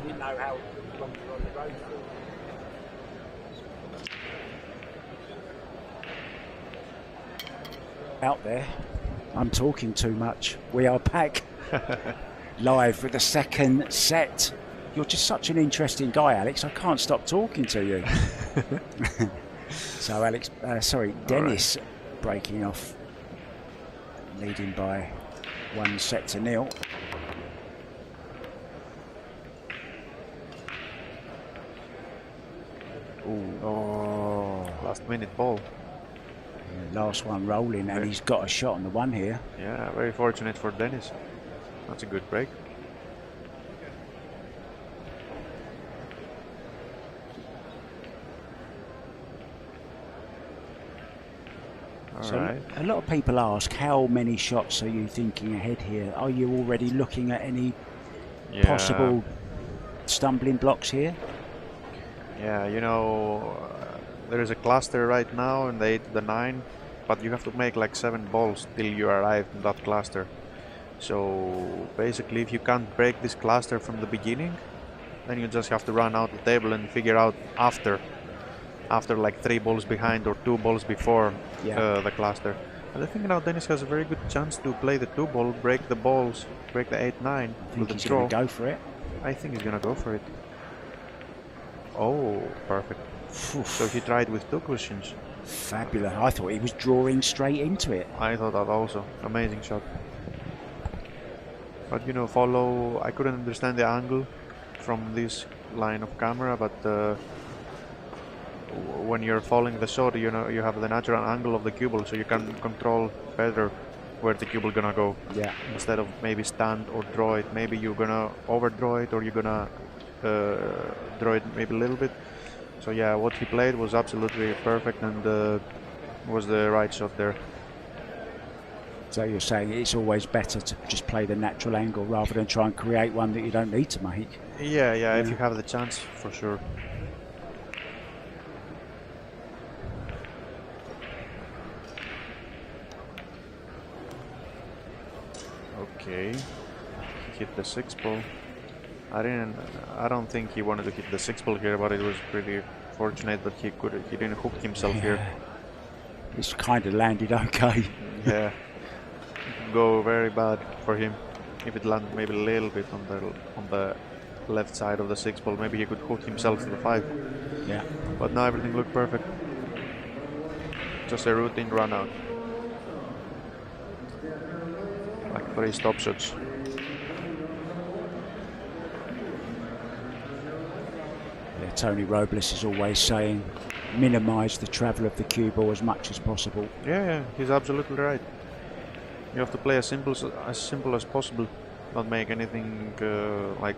didn't know how long you were on the road for. Out there, I'm talking too much. We are back live with the second set. You're just such an interesting guy, Alex. I can't stop talking to you. So Alex, Dennis breaking off, leading by 1-0. Ooh. Oh, last minute ball. Last one rolling, and he's got a shot on the one here. Yeah, very fortunate for Dennis. That's a good break. So Right. a lot of people ask, how many shots are you thinking ahead here? Are you already looking at any possible stumbling blocks here? Yeah, you know, there is a cluster right now in the 8 to the 9, but you have to make like 7 balls till you arrive in that cluster. So basically, if you can't break this cluster from the beginning, then you just have to run out the table and figure out after like 3 balls behind or 2 balls before the cluster. And I think now Dennis has a very good chance to play the 2 ball, break the balls, break the 8-9 with the He's draw. going to go for it. I think he's gonna go for it. Oh, perfect. So he tried with 2 cushions. Fabulous. I thought he was drawing straight into it. I thought that also. Amazing shot. But you know, I couldn't understand the angle from this line of camera, but when you're following the shot, you know, you have the natural angle of the cue ball, so you can control better where the cue ball gonna go. Yeah. Instead of maybe stand or draw it, maybe you're gonna overdraw it, or you're gonna draw it maybe a little bit. So yeah, what he played was absolutely perfect, and was the right shot there. So you're saying it's always better to just play the natural angle rather than try and create one that you don't need to make? Yeah, if you have the chance, for sure. Okay, hit the 6 ball. I don't think he wanted to hit the 6 ball here, but it was pretty fortunate that he didn't hook himself here. It's kind of landed okay. Yeah, go very bad for him. If it landed maybe a little bit on the left side of the 6 ball, maybe he could hook himself to the 5. Yeah. But now everything looked perfect. Just a routine run out. Like 3 stop shots. Yeah, Tony Robles is always saying minimise the travel of the cue ball as much as possible. Yeah, he's absolutely right. You have to play as simple as possible, not make anything like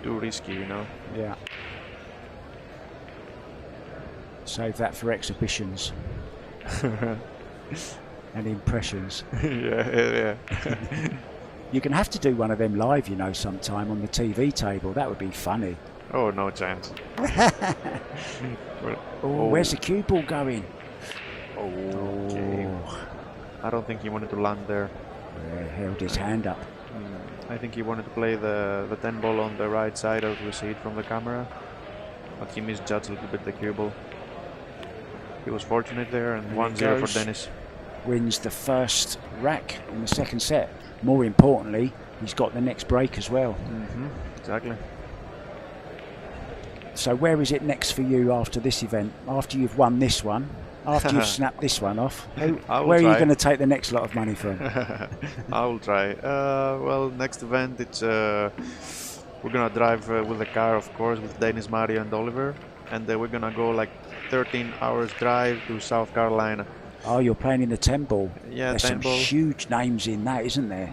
too risky, you know. Yeah. Save that for exhibitions and impressions. Yeah. You're going to have to do one of them live, you know, sometime on the TV table. That would be funny. Oh, no chance. Where's the cue ball going? Okay. I don't think he wanted to land there. Yeah, held his hand up. I think he wanted to play the 10 ball on the right side as we see it from the camera, but he misjudged a little bit the cue ball. He was fortunate there, and 1-0 for Dennis. Wins the first rack in the second set. More importantly, he's got the next break as well. Exactly. So where is it next for you after this event? After you've won this one, after you've snapped this one off, where are you going to take the next lot of money from? I will try. Well, next event, it's we're gonna drive with the car, of course, with Dennis, Mario, and Oliver, and we're gonna go like 13 hours drive to South Carolina. Oh, you're playing in the 10 ball. Yeah, there's 10 some ball. huge names in that, isn't there?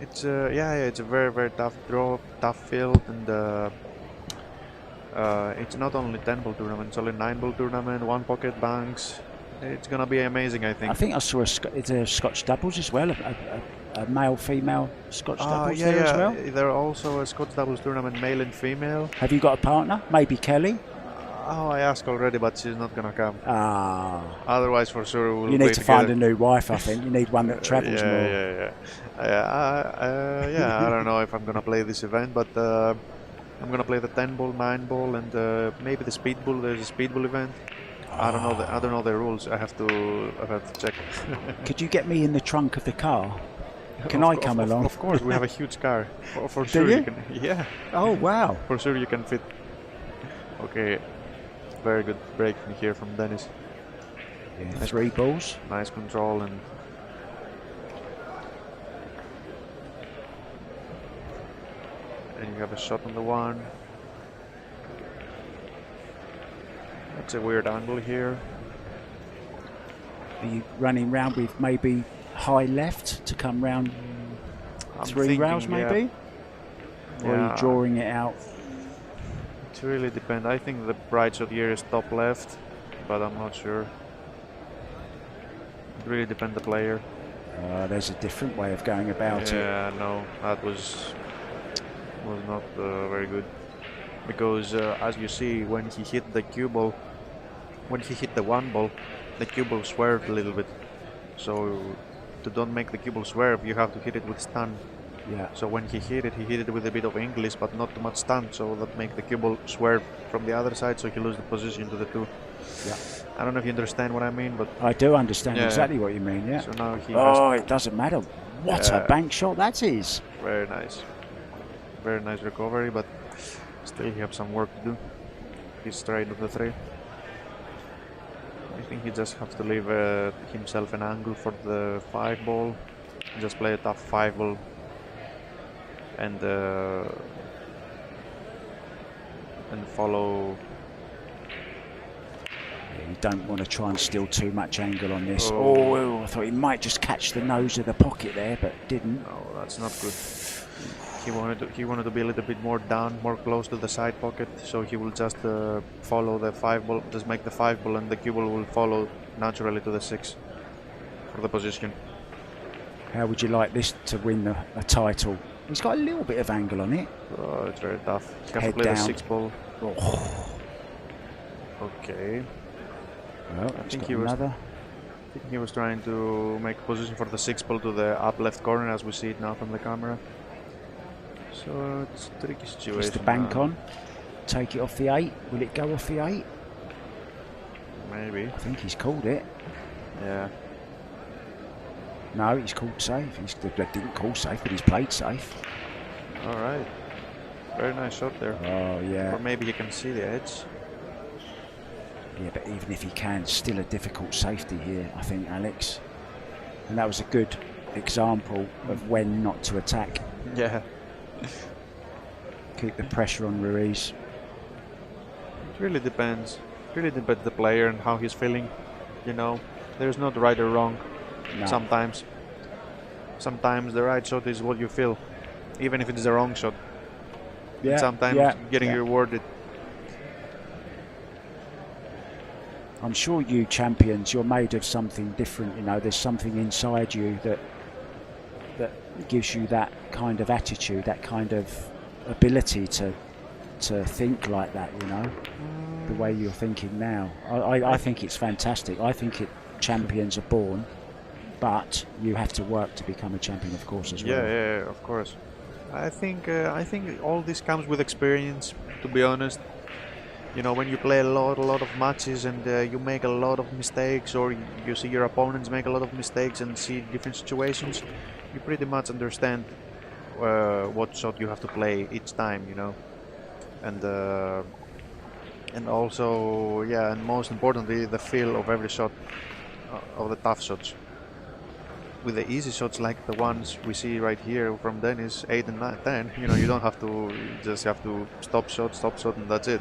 It's it's a very, very tough draw, tough field, and it's not only 10 ball tournament, it's only 9 ball tournament, 1 pocket banks. It's gonna be amazing, I think. I think I saw it's a Scotch doubles as well, a male-female Scotch doubles there as well. There are also a Scotch doubles tournament, male and female. Have you got a partner? Maybe Kelly? Oh, I asked already, but she's not gonna come. Ah. Otherwise, for sure, we'll You play need to together. find a new wife, I think. You need one that travels more. Yeah. I don't know if I'm gonna play this event, but I'm gonna play the 10 ball, 9 ball, and maybe the speed ball. There's a speed ball event. I don't know the rules. I have to check. Could you get me in the trunk of the car? Can I come along? Of course, we have a huge car. For Do sure you? can. Yeah. Oh wow! For sure you can fit. Okay. Very good break from here from Dennis. Yeah, 3 balls. Nice control and. And you have a shot on the 1. That's a weird angle here. Are you running round with maybe high left to come round I'm 3 thinking, rails maybe? Or are you drawing it out? It really depends. I think the right shot here is top left, but I'm not sure. It really depends the player. There's a different way of going about it. Yeah, no, that was not very good. Because as you see, when he hit the cue ball, when he hit the 1 ball, the cue ball swerved a little bit. So to don't make the cue ball swerve, you have to hit it with stun. Yeah. So when he hit it with a bit of English, but not too much stun, so that make the cue ball swerve from the other side, so he lose the position to the 2. Yeah. I don't know if you understand what I mean, but I do understand exactly what you mean. Yeah. so now he it doesn't matter. What a bank shot that is! very nice recovery, but still he have some work to do. He's straight of the 3. I think he just has to leave himself an angle for the 5 ball. Just play a tough 5 ball and follow. You don't want to try and steal too much angle on this. Oh, I thought he might just catch the nose of the pocket there, but didn't. No, that's not good. He wanted to be a little bit more down, more close to the side pocket, so he will just follow the 5 ball, just make the 5 ball, and the cue ball will follow naturally to the 6 for the position. How would you like this to win a title? He's got a little bit of angle on it. Oh, it's very tough. You have Head to play down. the 6 ball. Oh. Okay. Well, I he's think got he was. another. I think he was trying to make position for the 6 ball to the up left corner, as we see it now from the camera. So it's a tricky situation. Just the bank on. Take it off the 8. Will it go off the 8? Maybe. I think he's called it. Yeah. No, he's called safe. They didn't call safe, but he's played safe. All right. Very nice shot there. Oh, yeah. Or maybe he can see the edge. Yeah, but even if he can, still a difficult safety here, I think, Alex. And that was a good example of when not to attack. Yeah. Keep the pressure on Ruiz. It really depends. Really depends the player and how he's feeling. You know, there's not right or wrong. No. Sometimes the right shot is what you feel, even if it is a wrong shot. Yeah, And sometimes getting rewarded. I'm sure you champions, you're made of something different. You know, there's something inside you that gives you that kind of attitude, that kind of ability to think like that. You know, the way you're thinking now. I think it's fantastic. I think champions are born, but you have to work to become a champion, of course, as well. Yeah, of course. I think all this comes with experience. To be honest, you know, when you play a lot of matches and you make a lot of mistakes, or you see your opponents make a lot of mistakes and see different situations, you pretty much understand what shot you have to play each time, you know, and also, yeah, and most importantly, the feel of every shot, of the tough shots. With the easy shots like the ones we see right here from Dennis, 8 and 9, 10, you know, you don't have to, you just have to stop shot, and that's it.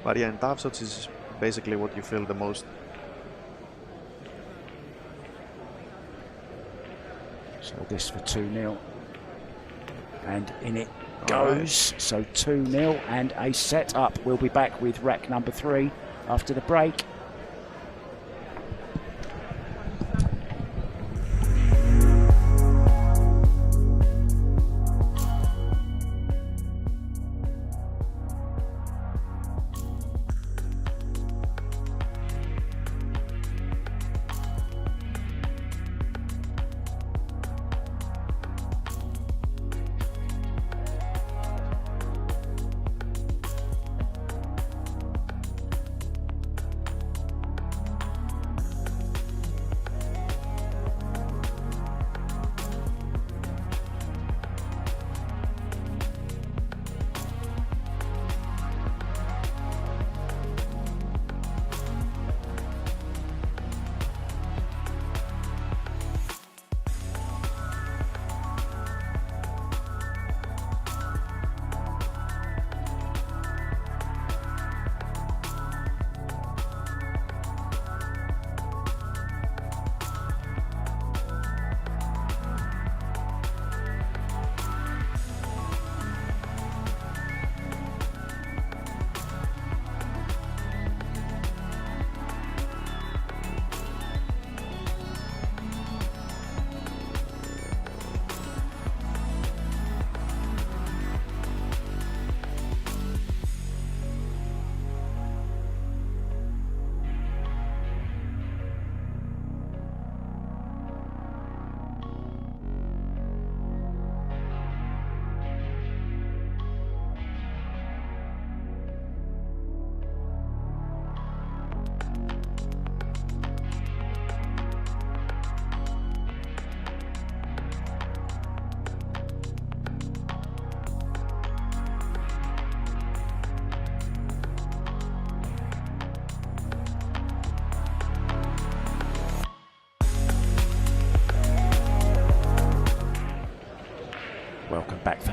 But yeah, in tough shots is basically what you feel the most. So this for 2-0. And in it goes. Right. So 2-0 and a set up. We'll be back with rack number 3 after the break.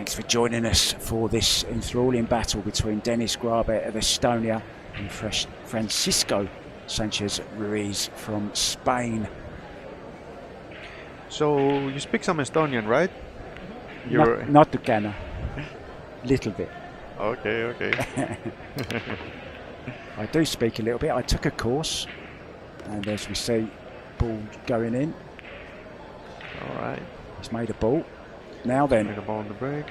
Thanks for joining us for this enthralling battle between Denis Grabe of Estonia and Francisco Sanchez Ruiz from Spain. So you speak some Estonian, right? Not Tukana. Little bit. Okay. I do speak a little bit. I took a course, and as we see, ball going in. All right. He's made a ball. Now then. Made a ball on the break.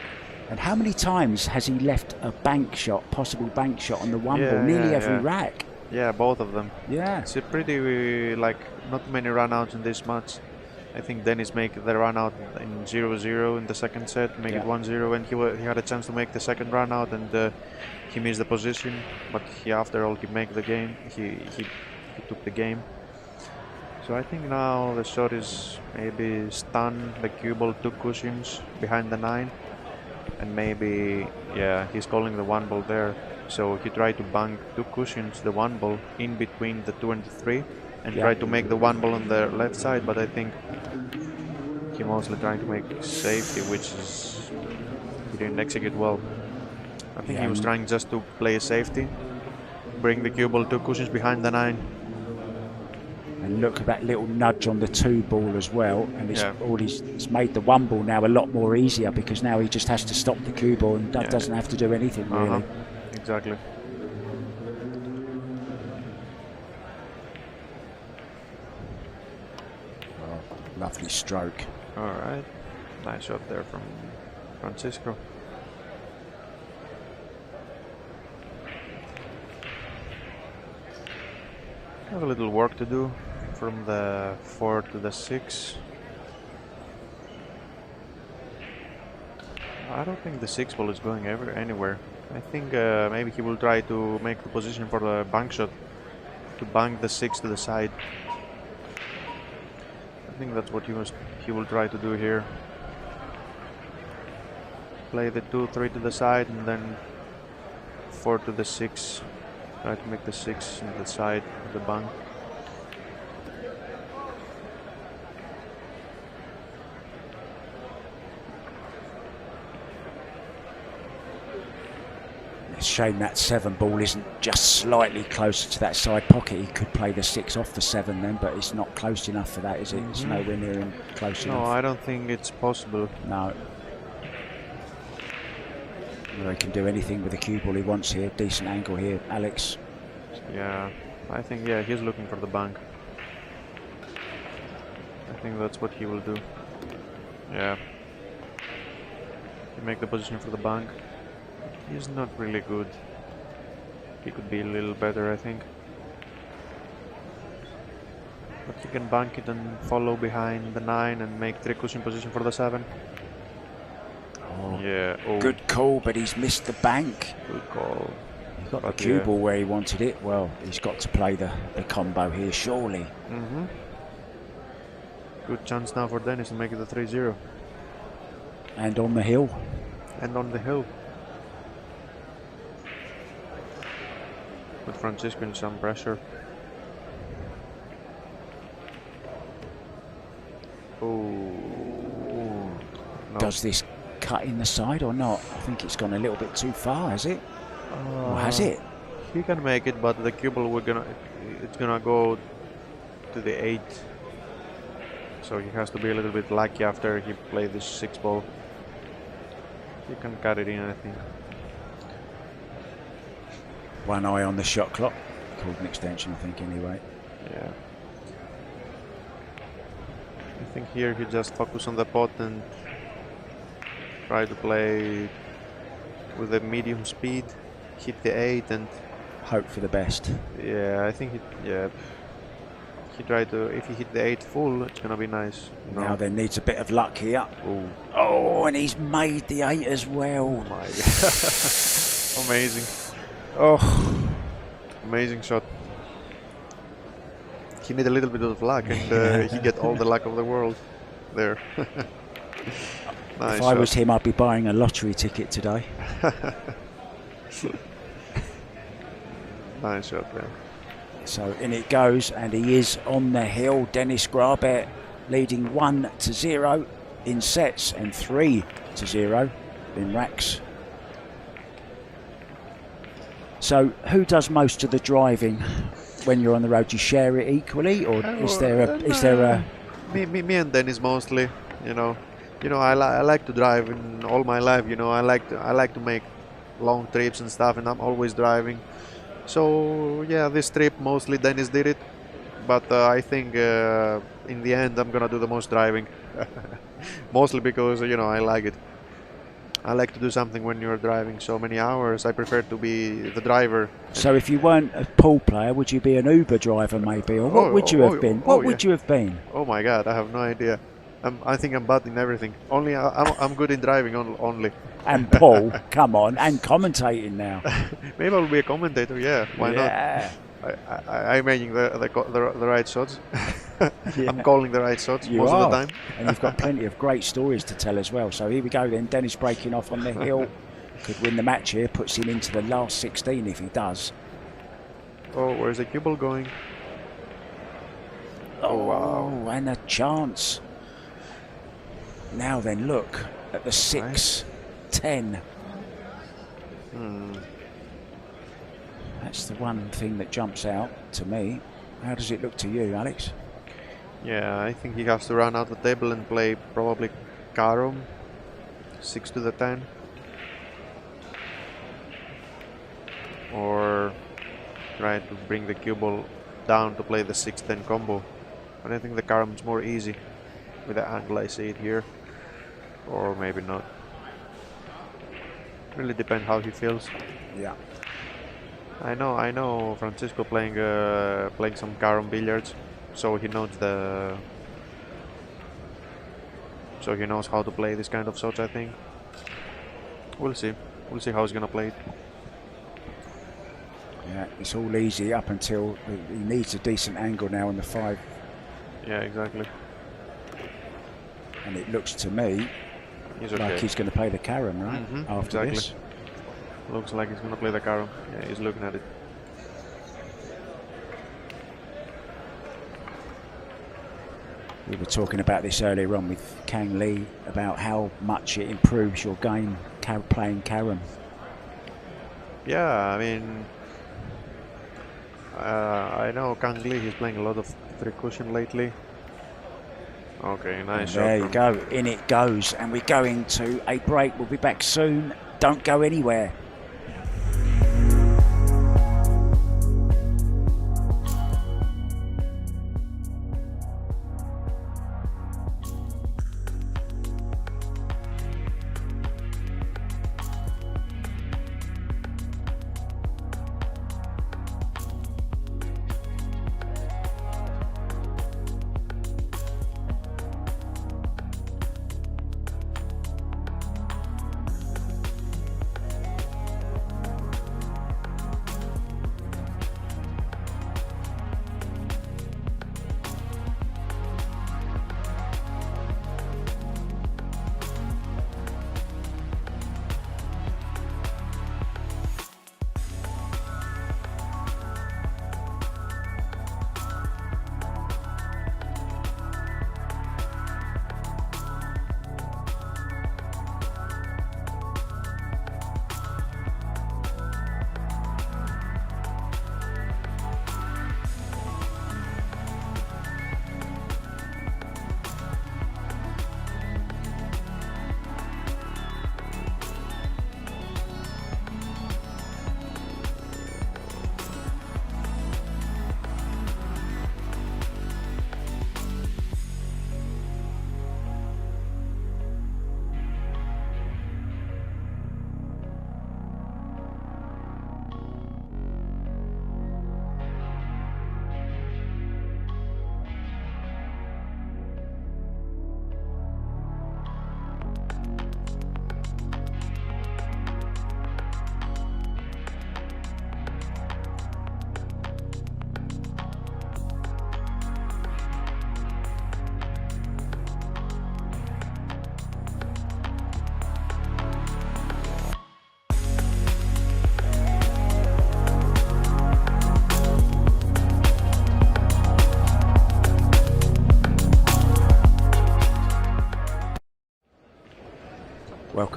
And how many times has he left a bank shot, possible bank shot on the one ball? Nearly every rack. Yeah, both of them. Yeah. It's a pretty, not many run-outs in this match. I think Denis make the run-out in 0-0 in the second set, make it 1-0, and he had a chance to make the second run-out, and he missed the position, but after all, he made the game. He took the game. So I think now the shot is maybe stun the cue ball 2 cushions behind the 9, and maybe he's calling the 1 ball there. So he tried to bank 2 cushions, the 1 ball in between the 2 and the 3, and tried to make the 1 ball on the left side. But I think he mostly trying to make safety, which is he didn't execute well. I think he was trying just to play safety, bring the cue ball 2 cushions behind the 9. And look at that little nudge on the 2 ball as well, and it's made the 1 ball now a lot more easier, because now he just has to stop the cue ball and doesn't have to do anything really. Exactly. Oh, lovely stroke. All right, nice shot there from Francisco. Have a little work to do from the 4 to the 6. I don't think the 6 ball is going anywhere. I think maybe he will try to make the position for the bank shot, to bank the 6 to the side. I think that's what he will try to do here. Play the 2-3 to the side, and then 4 to the 6. Try to make the 6 on the side of the bank. It's a shame that 7 ball isn't just slightly closer to that side pocket. He could play the 6 off the 7 then, but it's not close enough for that, is it? It's nowhere near him close enough. No, I don't think it's possible. No. Well, he can do anything with the cue ball he wants here. Decent angle here, Alex. Yeah, I think he's looking for the bank. I think that's what he will do. Yeah. He make the position for the bank. He's not really good. He could be a little better, I think. But he can bank it and follow behind the 9 and make 3 cushion position for the 7. Good call, but he's missed the bank. Good call. He got the cue ball where he wanted it. Well, he's got to play the combo here, surely. Good chance now for Denis to make it a 3-0. And on the hill. And on the hill. With Francisco in some pressure. Oh. No. Does this cut in the side or not? I think it's gone a little bit too far, has it? Or has it? He can make it, but the cue ball it's gonna go to the 8. So he has to be a little bit lucky after he played this 6 ball. He can cut it in, I think. One eye on the shot clock. Called an extension, I think, anyway. Yeah. I think here he just focus on the pot and try to play with a medium speed, hit the 8 and hope for the best. Yeah, I think he tried to, if he hit the 8 full, it's gonna be nice. Now there needs a bit of luck here. Oh, and he's made the 8 as well. Oh my God. Amazing. Oh, amazing shot. He need a little bit of luck, and he get all the luck of the world there. Nice if I was him, I'd be buying a lottery ticket today. Nice shot, yeah. So in it goes, and he is on the hill. Denis Grabe leading 1-0 in sets and 3-0 in racks. So who does most of the driving when you're on the road? Do you share it equally, or is there a me and Dennis mostly, you know. I like to drive in all my life, I like to make long trips and stuff, and I'm always driving. So yeah, this trip mostly Dennis did it, but I think in the end I'm gonna do the most driving. Mostly because I like it. I like to do something when you're driving so many hours. I prefer to be the driver. So if you weren't a pool player, would you be an Uber driver maybe, or what would you have been? What would you have been? Oh my God, I have no idea. I think I'm bad in everything. Only I'm good in driving only. And Paul, come on, and commentating now. Maybe I'll be a commentator. Yeah, why not? I'm making the right shots. Yeah. I'm calling the right shots most of the time. And you've got plenty of great stories to tell as well. So here we go then. Dennis breaking off on the hill. Could win the match here. Puts him into the last 16 if he does. Oh, where's the cue ball going? Oh, wow. And a chance. Now then, look at the 6-10. That's the one thing that jumps out to me. How does it look to you, Alex? Yeah, I think he has to run out the table and play probably carom, 6 to the 10. Or try to bring the cue ball down to play the 6-10 combo. But I think the carom is more easy with the angle I see it here. Or maybe not. Really depends how he feels. Yeah. I know Francisco playing some carom billiards, so he knows how to play this kind of shots, I think. We'll see how he's gonna play it. Yeah, it's all easy up until he needs a decent angle now on the 5. Yeah, exactly. And it looks to me like he's going to play the carom, right? After this. Looks like he's going to play the carom. Yeah, he's looking at it. We were talking about this earlier on with Kang Lee about how much it improves your game playing carom. Yeah, I mean, I know Kang Lee, he's playing a lot of 3 cushion lately. Okay, nice shot. There you go, in it goes, and we're going to a break. We'll be back soon. Don't go anywhere.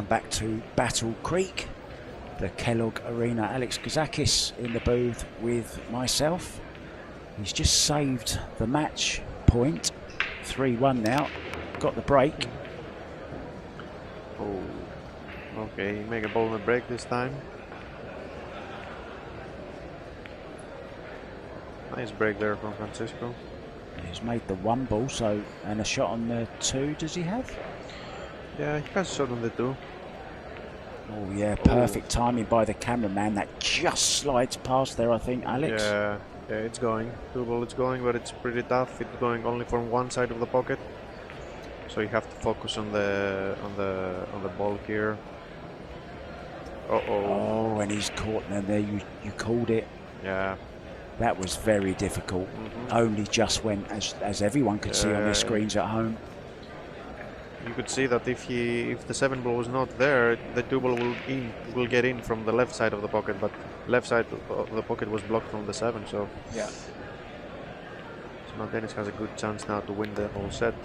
back to Battle Creek, the Kellogg Arena. Alex Kazakis in the booth with myself. He's just saved the match point. 3-1 now. Got the break. Oh, okay, make a ball on the break this time. Nice break there from Francisco. He's made the 1 ball, so, and a shot on the 2, does he have? Yeah, he has a shot on the 2. Oh yeah, perfect timing by the cameraman. That just slides past there, I think, Alex. Yeah, it's going. 2 ball, it's going, but it's pretty tough. It's going only from one side of the pocket, so you have to focus on the ball here. Oh, and he's caught them there. You called it. Yeah. That was very difficult. Only just went, as everyone could see on their screens at home. You could see that if the 7 ball was not there, the 2 ball will get in from the left side of the pocket, but left side of the pocket was blocked from the 7. So yeah. So now Dennis has a good chance now to win the whole set.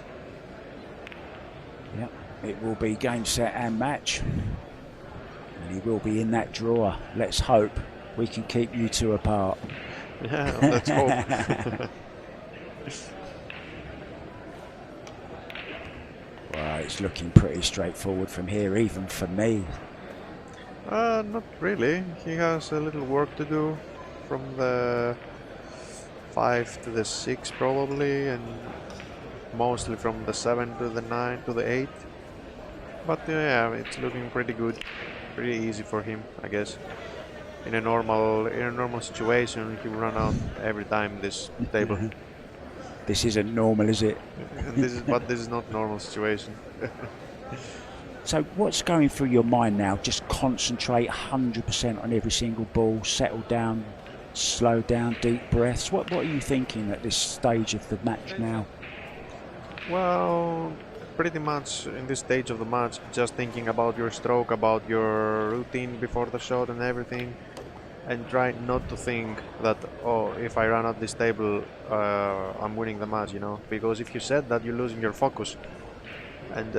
Yeah, it will be game, set, and match, and he will be in that drawer. Let's hope we can keep you two apart. Yeah, let's hope. Well, it's looking pretty straightforward from here, even for me. Not really. He has a little work to do from the 5 to the 6 probably, and mostly from the 7 to the 9 to the 8. But yeah, it's looking pretty good, pretty easy for him, I guess. In a normal situation, he will run out every time this table. This isn't normal, is it? But this is not normal situation. So what's going through your mind now? Just concentrate 100% on every single ball, settle down, slow down, deep breaths. What are you thinking at this stage of the match now? Well, pretty much in this stage of the match, just thinking about your stroke, about your routine before the shot and everything, and try not to think that, oh, if I run out this table, I'm winning the match, you know, because if you said that, you're losing your focus. And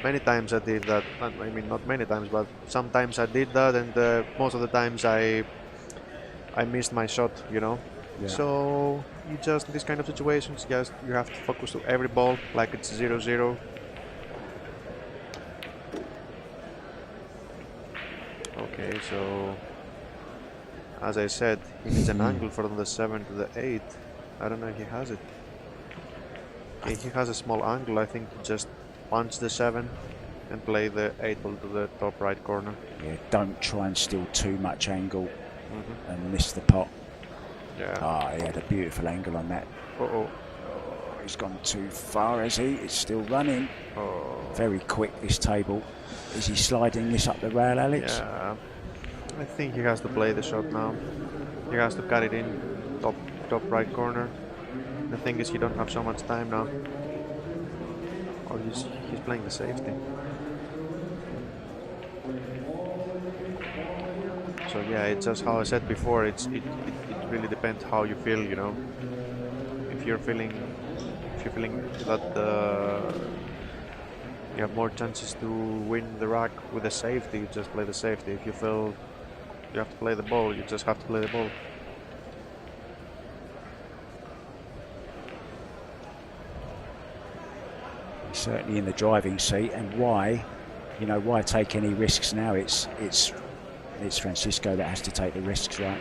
many times I did that. I mean, not many times, but sometimes I did that, and most of the times I missed my shot, you know. Yeah. So you just, in this kind of situations, just you have to focus to every ball like it's 0-0. Okay, so as I said, he needs an angle from the 7 to the 8. I don't know if he has it. Okay, he has a small angle. I think he just punch the 7 and play the 8 ball to the top right corner. Yeah, don't try and steal too much angle and miss the pot. Yeah. Ah, he had a beautiful angle on that. Oh, he's gone too far, has he? It's still running. Oh. Very quick, this table. Is he sliding this up the rail, Alex? Yeah. I think he has to play the shot now. He has to cut it in top right corner. The thing is, he don't have so much time now. Oh, he's playing the safety. So yeah, it's just how I said before. It really depends how you feel, you know. If you're feeling that you have more chances to win the rack with a safety, you just play the safety. If you feel you have to play the ball, you just have to play the ball. He's certainly in the driving seat, and why take any risks now? It's Francisco that has to take the risks, right?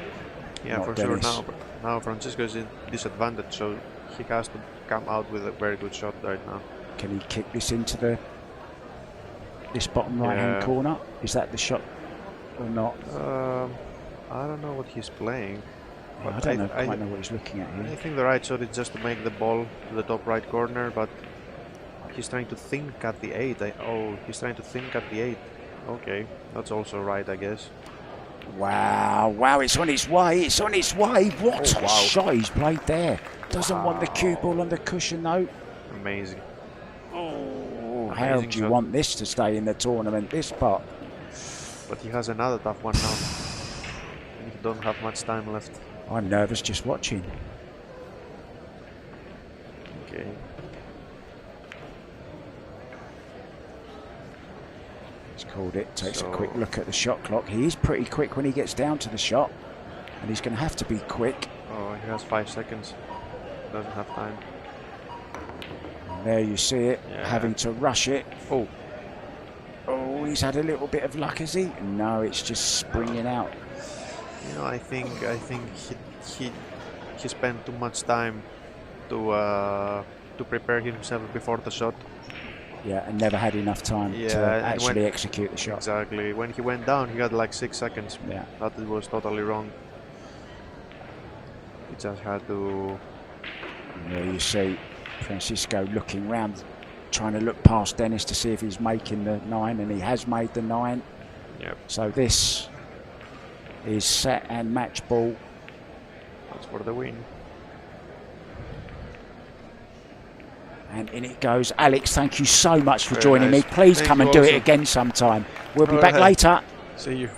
Yeah, Not for Dennis. sure. Now Francisco is in disadvantage, so he has to come out with a very good shot right now. Can he kick this into this bottom right hand corner? Is that the shot or not? I don't know what he's playing. Yeah, I don't quite know what he's looking at here. I think the right shot is just to make the ball to the top right corner, but he's trying to think at the 8. He's trying to think at the 8. Okay, that's also right, I guess. Wow, it's on its way, What a shot he's played there. Doesn't want the cue ball on the cushion though. Amazing. How do you want this to stay in the tournament, this pot? But he has another tough one now. And he don't have much time left. I'm nervous just watching. Okay. He's Called it. Takes So- a quick look at the shot clock. He is pretty quick when he gets down to the shot, and he's going to have to be quick. Oh, he has 5 seconds. Doesn't have time. And there you see it, Yeah. having to rush it. Oh, Oh, he's had a little bit of luck, has he? No, it's just springing out. you know, I think he spent too much time to prepare himself before the shot. Yeah, and never had enough time Yeah, to and actually when- execute the shot. Exactly. When he went down, he had like 6 seconds. Yeah. That was totally wrong. He just had to. And there you see Francisco looking round, trying to look past Dennis to see if he's making the 9, and he has made the 9. Yep. So this is set and match ball. That's for the win. And in it goes. Alex, thank you so much for Very joining nice. me. Please Thank come you and do it also. again sometime. We'll be All back right. later. See you.